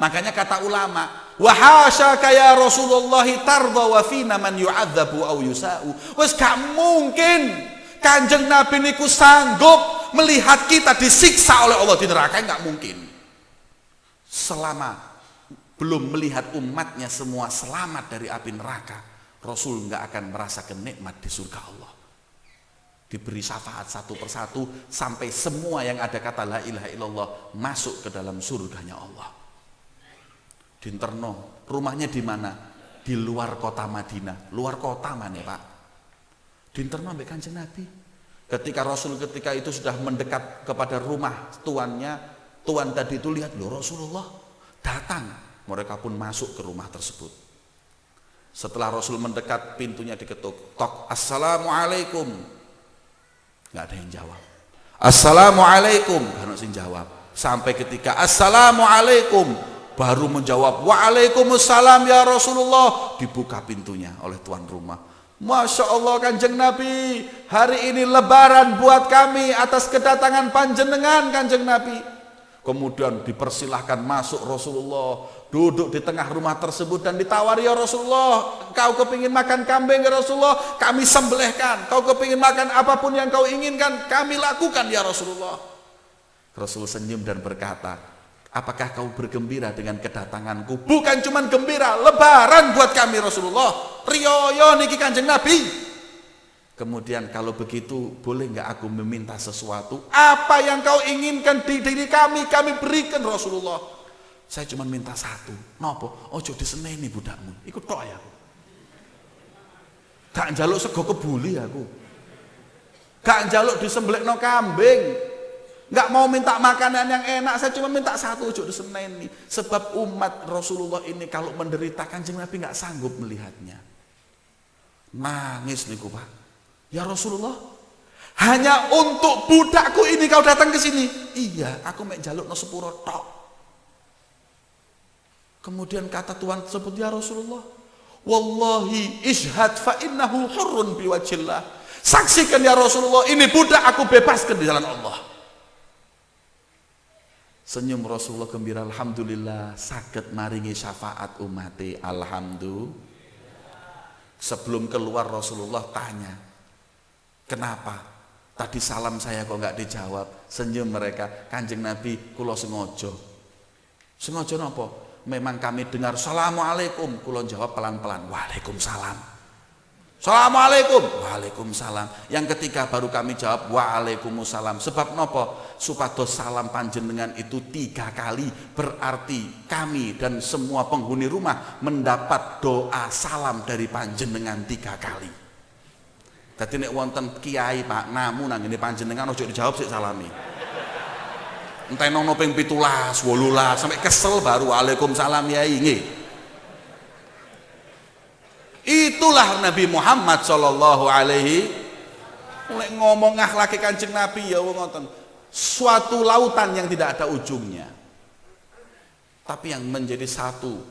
[SPEAKER 1] Makanya kata ulama, wahasyaka ya Rasulullah tarda wa fina man yu'adzabu aw yusa'u. Wes gak mungkin Kanjeng Nabi niku sanggup melihat kita disiksa oleh Allah di neraka, nggak mungkin. Selama belum melihat umatnya semua selamat dari api neraka, Rasul nggak akan merasakan nikmat di surga Allah. Diberi syafaat satu persatu sampai semua yang ada kata la ilaha illallah masuk ke dalam surganya Allah. Dinterno, rumahnya di mana? Di luar kota Madinah. Luar kota mana Pak? Dinterno ambek Kanjeng Nabi. Ketika Rasul ketika itu sudah mendekat kepada rumah tuannya, tuan tadi itu lihat loh Rasulullah datang. Mereka pun masuk ke rumah tersebut. Setelah Rasul mendekat, pintunya diketuk. Tok, assalamualaikum. Nggak ada yang jawab. Assalamualaikum. Nggak ada yang jawab. Sampai ketika assalamualaikum, baru menjawab waalaikumsalam ya Rasulullah. Dibuka pintunya oleh tuan rumah. Masya Allah Kanjeng Nabi, hari ini lebaran buat kami atas kedatangan panjenengan Kanjeng Nabi. Kemudian dipersilahkan masuk Rasulullah, duduk di tengah rumah tersebut dan ditawari, ya Rasulullah, kau kepingin makan kambing ya Rasulullah, kami sembelihkan. Kau kepingin makan apapun yang kau inginkan, kami lakukan ya Rasulullah. Rasul senyum dan berkata, apakah kau bergembira dengan kedatanganku? Bukan cuma gembira, lebaran buat kami Rasulullah. Riyoyo niki Kanjeng Nabi. Kemudian kalau begitu boleh nggak aku meminta sesuatu? Apa yang kau inginkan di diri kami berikan Rasulullah. Saya cuma minta satu. Nopo? Ojo diseneni budakmu. Ikut tok ya aku. Gak njaluk sego kebuli aku. Gak njaluk disembelihno kambing. Nggak mau minta makanan yang enak, saya cuma minta satu ojo diseneni. Sebab umat Rasulullah ini kalau menderita, Kanjeng Nabi nggak sanggup melihatnya. Nangis niku Pak. Ya Rasulullah, hanya untuk budakku ini kau datang ke sini. Iya, aku mek jalukno sepuro tok. Kemudian kata Tuhan tersebut, ya Rasulullah, wallahi ishhad fa innahu hurrun biwajillah. Saksikan ya Rasulullah, ini budak aku bebaskan di jalan Allah. Senyum Rasulullah gembira, alhamdulillah saged maringi syafaat umati, alhamdulillah. Sebelum keluar Rasulullah tanya, kenapa tadi salam saya kok nggak dijawab? Senyum mereka, Kanjeng Nabi kula sengaja. Sengaja napa? Memang kami dengar assalamualaikum, kula jawab pelan-pelan waalaikumsalam. Assalamualaikum, waalaikumsalam. Yang ketiga baru kami jawab waalaikumsalam. Sebab nopo? Supados salam panjenengan itu 3 kali, berarti kami dan semua penghuni rumah mendapat doa salam dari panjenengan 3 kali. Dadi nek wonten kiai Pak namu nang ngene panjenengan ojo dijawab sik salami. Entenono ping 17, 18 sampai kesel baru waalaikumsalam yai nggih. Itulah Nabi Muhammad sallallahu alaihi mulai ngomong akhlak Kanjeng Nabi ya ngoten. Suatu lautan yang tidak ada ujungnya. Tapi yang menjadi satu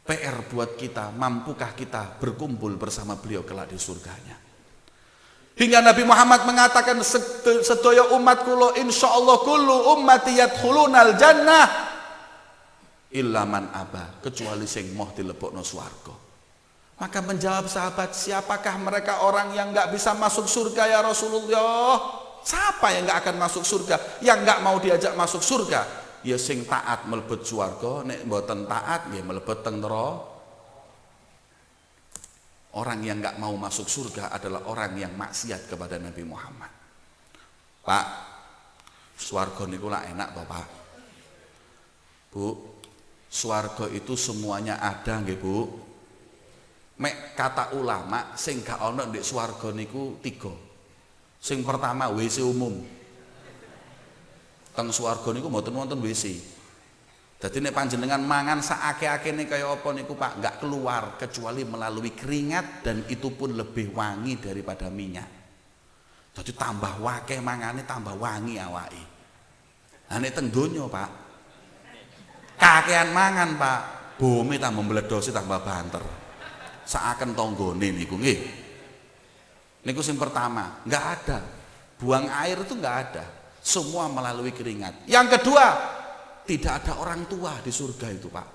[SPEAKER 1] PR buat kita, mampukah kita berkumpul bersama beliau kelak di surganya? Hingga Nabi Muhammad mengatakan sedaya umat kula insyaallah kullu ummati yadkhulunal jannah illa man aba, kecuali sing moh dilebokno swarga. Maka menjawab sahabat, siapakah mereka orang yang enggak bisa masuk surga ya Rasulullah? Siapa yang enggak akan masuk surga? Yang enggak mau diajak masuk surga? Ya sing taat mlebet swarga, nek mboten taat nggih mlebet teng neraka. Orang yang nggak mau masuk surga adalah orang yang maksiat kepada Nabi Muhammad. Pak, swarga niku lah enak toh Pak. Bu, swarga itu semuanya ada nggih Bu. Mek kata ulama sing gak ana ndek swarga niku 3. Sing pertama WC umum. Teng swarga niku mboten wonten WC. Jadi nek panjenengan mangan saake-akene kaya apa niku Pak, nggak keluar kecuali melalui keringat, dan itu pun lebih wangi daripada minyak. Jadi tambah wakeh mangane tambah wangi awake. Lah nek teng donya Pak, kakean mangan Pak, bome tambah meledosi tambah banter. Saaken tanggane niku nggih. Niku sing pertama, nggak ada. Buang air itu nggak ada. Semua melalui keringat. Yang kedua, tidak ada orang tua di surga itu Pak.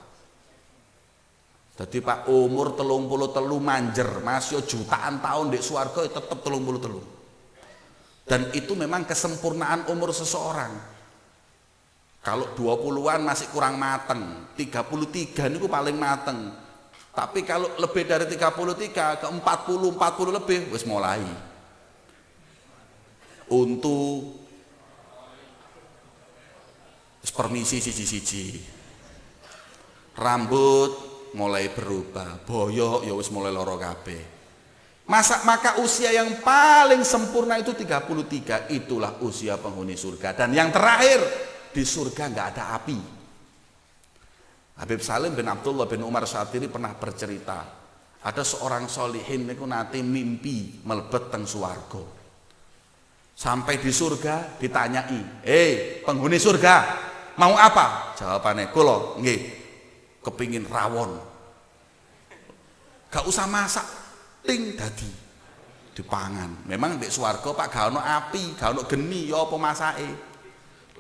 [SPEAKER 1] Jadi Pak umur 33 manjer, masih jutaan tahun di surga tetap 33. Dan itu memang kesempurnaan umur seseorang. Kalau 20-an masih kurang mateng, 33 itu paling mateng. Tapi kalau lebih dari 33 ke 40 lebih wis mulai. Untuk permisi siji-siji, rambut mulai berubah, boyok ya wis mulai loro kabeh. Maka usia yang paling sempurna itu 33, itulah usia penghuni surga. Dan yang terakhir, di surga nggak ada api. Habib Salim bin Abdullah bin Umar Syatiri pernah bercerita, ada seorang solihin niku nate mimpi melebet teng swarga. Sampai di surga ditanyai, penghuni surga, mau apa? Jawabannya, kula nggih kepingin rawon. Gak usah masak, ting dadi dipangan. Memang di swarga Pak gak ono api, gak ono geni, ya apa masake?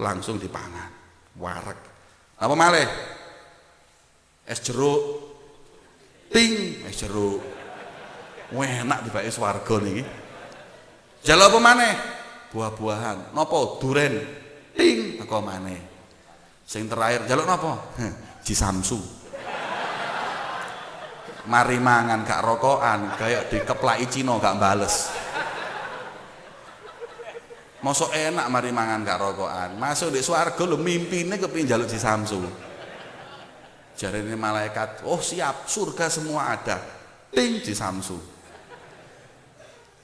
[SPEAKER 1] Langsung dipangan. Wareg. Apa malih? Es jeruk. Ting, es jeruk. Enak dibake swarga niki. Jalo apa maneh? Buah-buahan. Napa? Duren. Ting, teko maneh. Sing terakhir jaluk napa? Jisamsu. Mari mangan gak rokokan, kayak dikeplaki Cina gak bales. Mosok enak mari mangan gak rokokan. Masuk di swarga lho mimpine kepengin njaluk jisamsu. Jarene malaikat, "Oh, siap, surga semua ada." Ting jisamsu.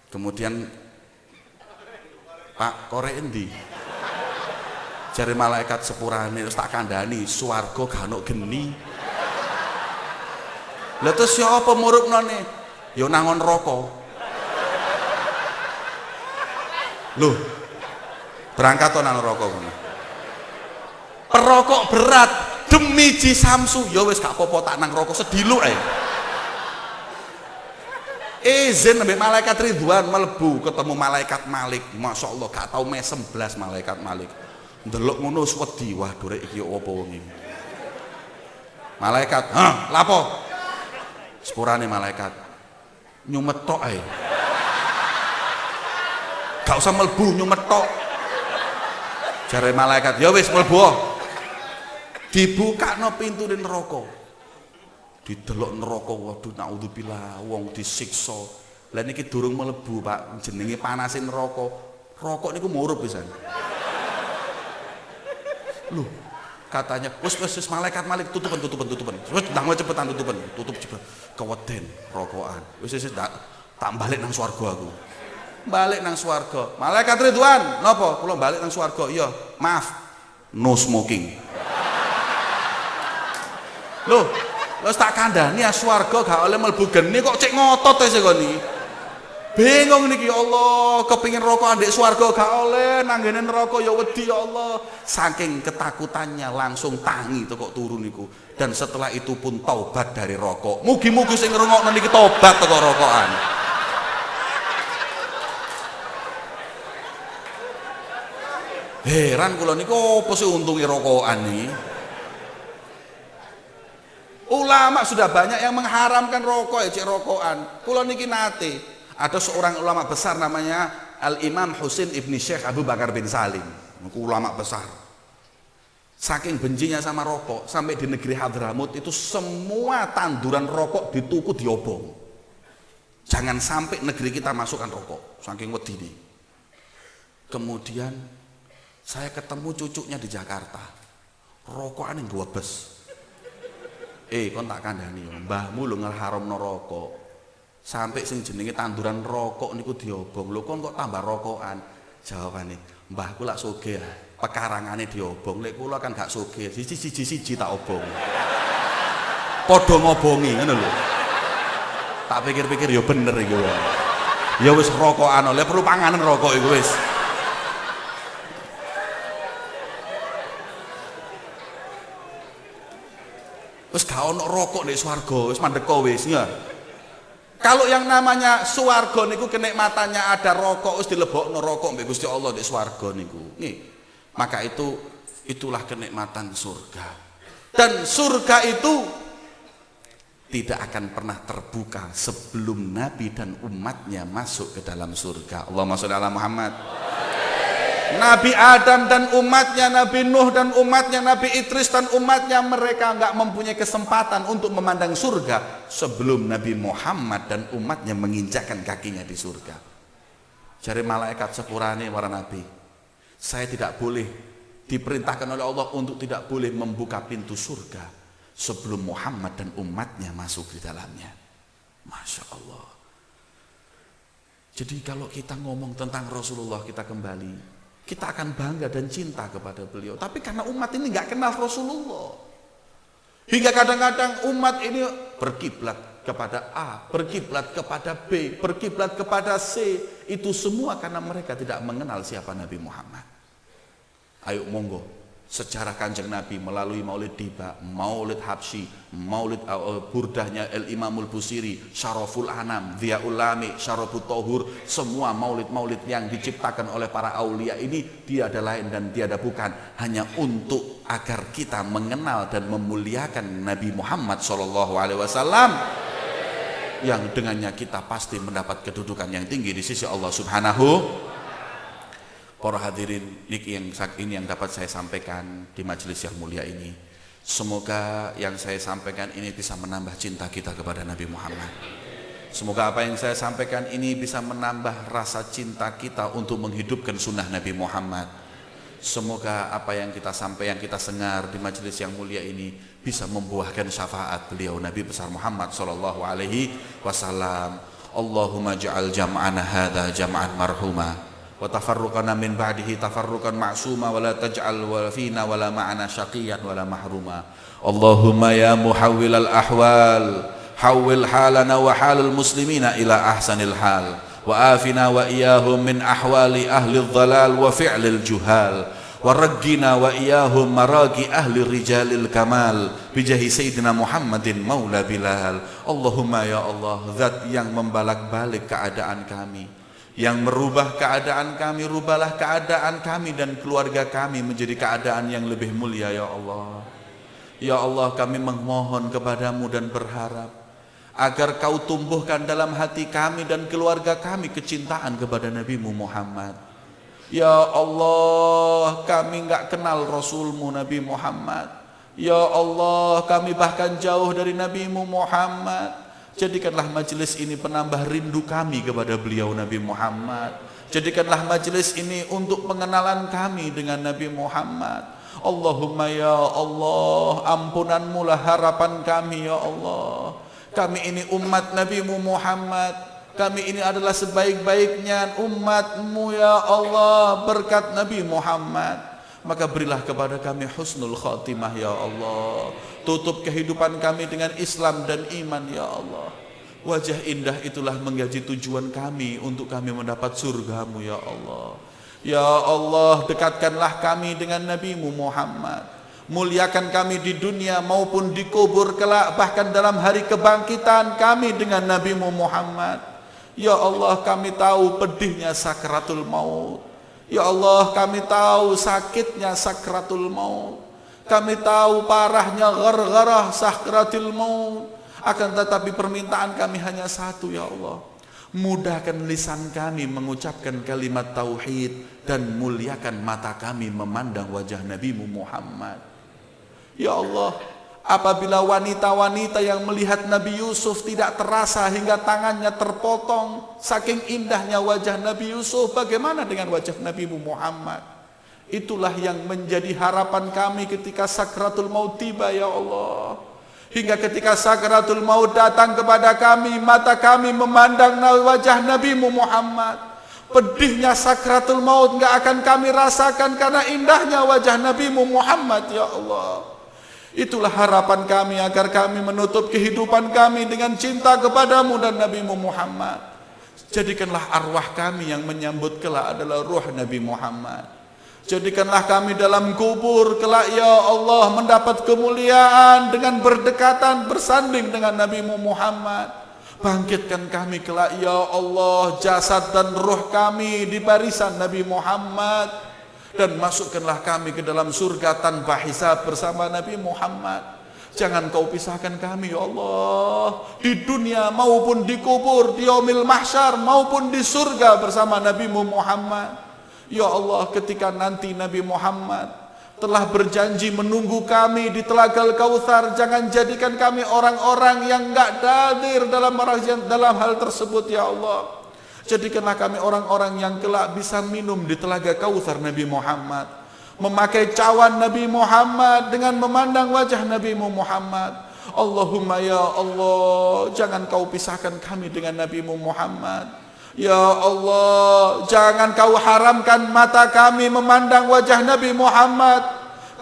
[SPEAKER 1] Kemudian Pak, korek endi? Jare malaikat sepurane terus tak kandhani, swarga gak ono geni. Lah terus ya apa murupnone? Ya nangon rokok. Loh, berangkat to nang rokok ngono. Perokok berat demi Ji Samsu, ya wis gak apa-apa tak nang rokok sediluk ae. Izin ambek malaikat Ridwan mlebu ketemu malaikat Malik. Masya Allah gak tau mesem blas malaikat Malik. Ndelok ngono wedi, wah durek iki apa wong iki. Malaikat, "Hah, lapo?" Sepurane malaikat, "Nyumet tok ae." Gak usah mlebu, nyumet tok. Jare malaikat, "Ya wis mlebu." Dibukakno pintu neraka. Didelok neraka, waduh naudzubillah, wong disiksa. Lah niki durung mlebu, Pak, jenenge panasin neraka. Rokok niku murup pisan. Loh, katanya, wis malaikat Malik tutupan. Wis ndang cepetan tutup cepet. Keweden rokokan. Wis tak balik nang swarga aku. Balik nang swarga. Malaikat Ridwan, napa? Kula balik nang swarga. Iya, maaf. No smoking. Loh, wis tak kandhani swarga gak oleh mlebu geni kok cek ngotot ae kok niki. Bingung niki ya Allah, kepingin rokok ndek swarga gak oleh, nang ngene neraka ya wedi ya Allah. Saking ketakutannya langsung tangi kok turu niku. Dan setelah itu pun taubat dari rokok. Mugi-mugi sing ngrungokno niki taubat teko rokokan. Heran kula niku apa sih untunge rokokan niki? Ulama sudah banyak yang mengharamkan rokok, cek rokokan. Kula niki nate, ada seorang ulama besar namanya Al-Imam Husain ibni Syekh Abu Bakar bin Salim. Ulama besar. Saking bencinya sama rokok, sampai di negeri Hadramut itu semua tanduran rokok dituku diobong. Jangan sampai negeri kita masukkan rokok, saking wedi nih. Kemudian saya ketemu cucunya di Jakarta. Rokokan yang globes. Kon tak kandhani ya, mbahmu lho ngeharamno rokok. Sampai sing jenenge tanduran rokok niku diobong. Lho kon kok tambah rokokan? Jawabane, mbahku lak sugih, pekarangane diobong. Lek kula kan gak sugih, siji tak obong. Padha ngobongi ngono lho. Tak pikir-pikir ya bener iku. Ya wis rokokan, lek perlu panganan rokok iku wis. Wis gak ono rokok nek swarga, wis mandeka wis ya. Kalau yang namanya swarga niku kenikmatannya ada rokok wis dilebokno rokok mbek Gusti Allah nek swarga niku. Nggih. Maka itulah kenikmatan surga. Dan surga itu tidak akan pernah terbuka sebelum Nabi dan umatnya masuk ke dalam surga. Allahumma sholli ala Muhammad. Nabi Adam dan umatnya, Nabi Nuh dan umatnya, Nabi Idris dan umatnya, mereka nggak mempunyai kesempatan untuk memandang surga sebelum Nabi Muhammad dan umatnya menginjakkan kakinya di surga. Jari malaikat sepurane para nabi, saya tidak boleh diperintahkan oleh Allah untuk tidak boleh membuka pintu surga sebelum Muhammad dan umatnya masuk di dalamnya. Masya Allah. Jadi kalau kita ngomong tentang Rasulullah, kita kembali, kita akan bangga dan cinta kepada beliau. Tapi karena umat ini nggak kenal Rasulullah, hingga kadang-kadang umat ini berkiblat kepada A, berkiblat kepada B, berkiblat kepada C. Itu semua karena mereka tidak mengenal siapa Nabi Muhammad. Ayo monggo, sejarah Kanjeng Nabi melalui Maulid Diba, Maulid Habsyi, Maulid burdahnya Al-Imamul Busiri, Syaraful Anam, Dhiaul Lami, Syarafut Tohur, semua maulid-maulid yang diciptakan oleh para aulia ini tiada lain dan tiada bukan hanya untuk agar kita mengenal dan memuliakan Nabi Muhammad SAW, yang dengannya kita pasti mendapat kedudukan yang tinggi di sisi Allah Subhanahu. Para hadirin, ini yang dapat saya sampaikan di majelis yang mulia ini. Semoga yang saya sampaikan ini bisa menambah cinta kita kepada Nabi Muhammad. Semoga apa yang saya sampaikan ini bisa menambah rasa cinta kita untuk menghidupkan sunnah Nabi Muhammad. Semoga apa yang kita sampaikan, yang kita dengar di majelis yang mulia ini bisa membuahkan syafaat beliau Nabi besar Muhammad sallallahu alaihi wasallam. Allahumma ja'al jam'ana hadza jam'an marhuma wa tafarruqana min ba'dihi tafarruqan ma'suma wa la taj'al wa fina wa la ma'ana syaqiyan wa la mahruma. Allahumma ya muhawwilal ahwal hawwil halana wa halal muslimina ila ahsanil hal wa afina wa iyahum min ahwali ahli dhalal wa fi'lil juhal wa raggina wa iyahum maragi ahli rijalil kamal bijahi sayyidina Muhammadin maula Bilal. Allahumma ya Allah, zat yang membalak-balik keadaan kami, yang merubah keadaan kami, rubahlah keadaan kami dan keluarga kami menjadi keadaan yang lebih mulia ya Allah. Ya Allah, kami memohon kepadamu dan berharap agar kau tumbuhkan dalam hati kami dan keluarga kami kecintaan kepada Nabi-Mu Muhammad. Ya Allah, kami enggak kenal Rasulmu Nabi Muhammad. Ya Allah, kami bahkan jauh dari Nabi-Mu Muhammad. Jadikanlah majelis ini penambah rindu kami kepada beliau Nabi Muhammad. Jadikanlah majelis ini untuk pengenalan kami dengan Nabi Muhammad. Allahumma ya Allah, ampunanmu lah harapan kami ya Allah. Kami ini umat Nabi-Mu Muhammad. Kami ini adalah sebaik-baiknya umatmu ya Allah, berkat Nabi Muhammad. Maka berilah kepada kami husnul khatimah ya Allah. Tutup kehidupan kami dengan Islam dan iman ya Allah. Wajah indah itulah menjadi tujuan kami untuk kami mendapat surgamu ya Allah. Ya Allah, dekatkanlah kami dengan Nabi-Mu Muhammad. Muliakan kami di dunia maupun di kubur kelak, bahkan dalam hari kebangkitan kami dengan Nabi-Mu Muhammad. Ya Allah, kami tahu pedihnya sakratul maut. Ya Allah, kami tahu sakitnya sakratul maut. Kami tahu parahnya ghargharah sakratul maut. Akan tetapi permintaan kami hanya satu ya Allah. Mudahkan lisan kami mengucapkan kalimat tauhid dan muliakan mata kami memandang wajah Nabi-Mu Muhammad. Ya Allah, apabila wanita-wanita yang melihat Nabi Yusuf tidak terasa hingga tangannya terpotong, saking indahnya wajah Nabi Yusuf, bagaimana dengan wajah Nabi-Mu Muhammad? Itulah yang menjadi harapan kami ketika sakratul maut tiba ya Allah. Hingga ketika sakratul maut datang kepada kami, mata kami memandang wajah Nabi-Mu Muhammad. Pedihnya sakratul maut enggak akan kami rasakan karena indahnya wajah Nabi-Mu Muhammad ya Allah. Itulah harapan kami agar kami menutup kehidupan kami dengan cinta kepadamu dan Nabi-Mu Muhammad. Jadikanlah arwah kami yang menyambut kelak adalah ruh Nabi Muhammad. Jadikanlah kami dalam kubur kelak ya Allah mendapat kemuliaan dengan berdekatan bersanding dengan Nabi-Mu Muhammad. Bangkitkan kami kelak ya Allah, jasad dan ruh kami di barisan Nabi Muhammad. Dan masukkanlah kami ke dalam surga tanpa hisab bersama Nabi Muhammad. Jangan kau pisahkan kami ya Allah, di dunia maupun di kubur, di yaumil mahsyar maupun di surga bersama Nabi-Mu Muhammad. Ya Allah, ketika nanti Nabi Muhammad telah berjanji menunggu kami di Telaga Kautsar, jangan jadikan kami orang-orang yang enggak hadir dalam hal tersebut ya Allah. Jadikanlah kami orang-orang yang kelak bisa minum di Telaga Kautsar Nabi Muhammad, memakai cawan Nabi Muhammad dengan memandang wajah Nabi-Mu Muhammad. Allahumma ya Allah, jangan kau pisahkan kami dengan Nabi-Mu Muhammad. Ya Allah, jangan kau haramkan mata kami memandang wajah Nabi Muhammad.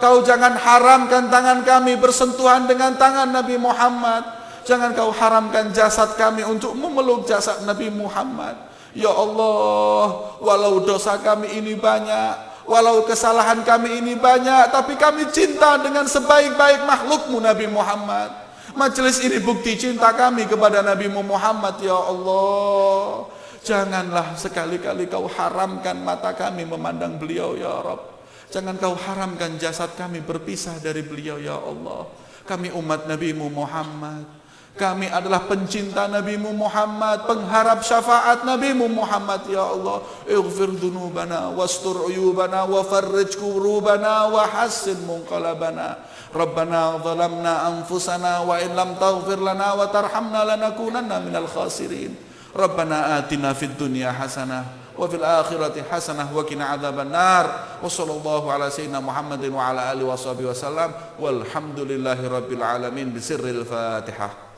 [SPEAKER 1] Kau jangan haramkan tangan kami bersentuhan dengan tangan Nabi Muhammad. Jangan kau haramkan jasad kami untuk memeluk jasad Nabi Muhammad. Ya Allah, walau dosa kami ini banyak, walau kesalahan kami ini banyak, tapi kami cinta dengan sebaik-baik makhlukmu Nabi Muhammad. Majelis ini bukti cinta kami kepada Nabi-Mu Muhammad ya Allah. Janganlah sekali-kali kau haramkan mata kami memandang beliau ya Rabb. Jangan kau haramkan jasad kami berpisah dari beliau ya Allah. Kami umat Nabi-Mu Muhammad. Kami adalah pencinta Nabi-Mu Muhammad, pengharap syafaat Nabi-Mu Muhammad ya Allah. Ighfir dhunubana wastur uyubana wa farrij kurubana wa hassin munqalabana. Rabbana zalamna anfusana wa in lam taghfir lana wa tarhamna lanakunanna minal khasirin. Rabbana atina fid dunya hasanah wa fil akhirati hasanah wa qina adzaban nar. Wa sallallahu ala sayyidina Muhammadin wa ala alihi washabihi wasallam. Walhamdulillahi rabbil alamin bisirril Fatihah.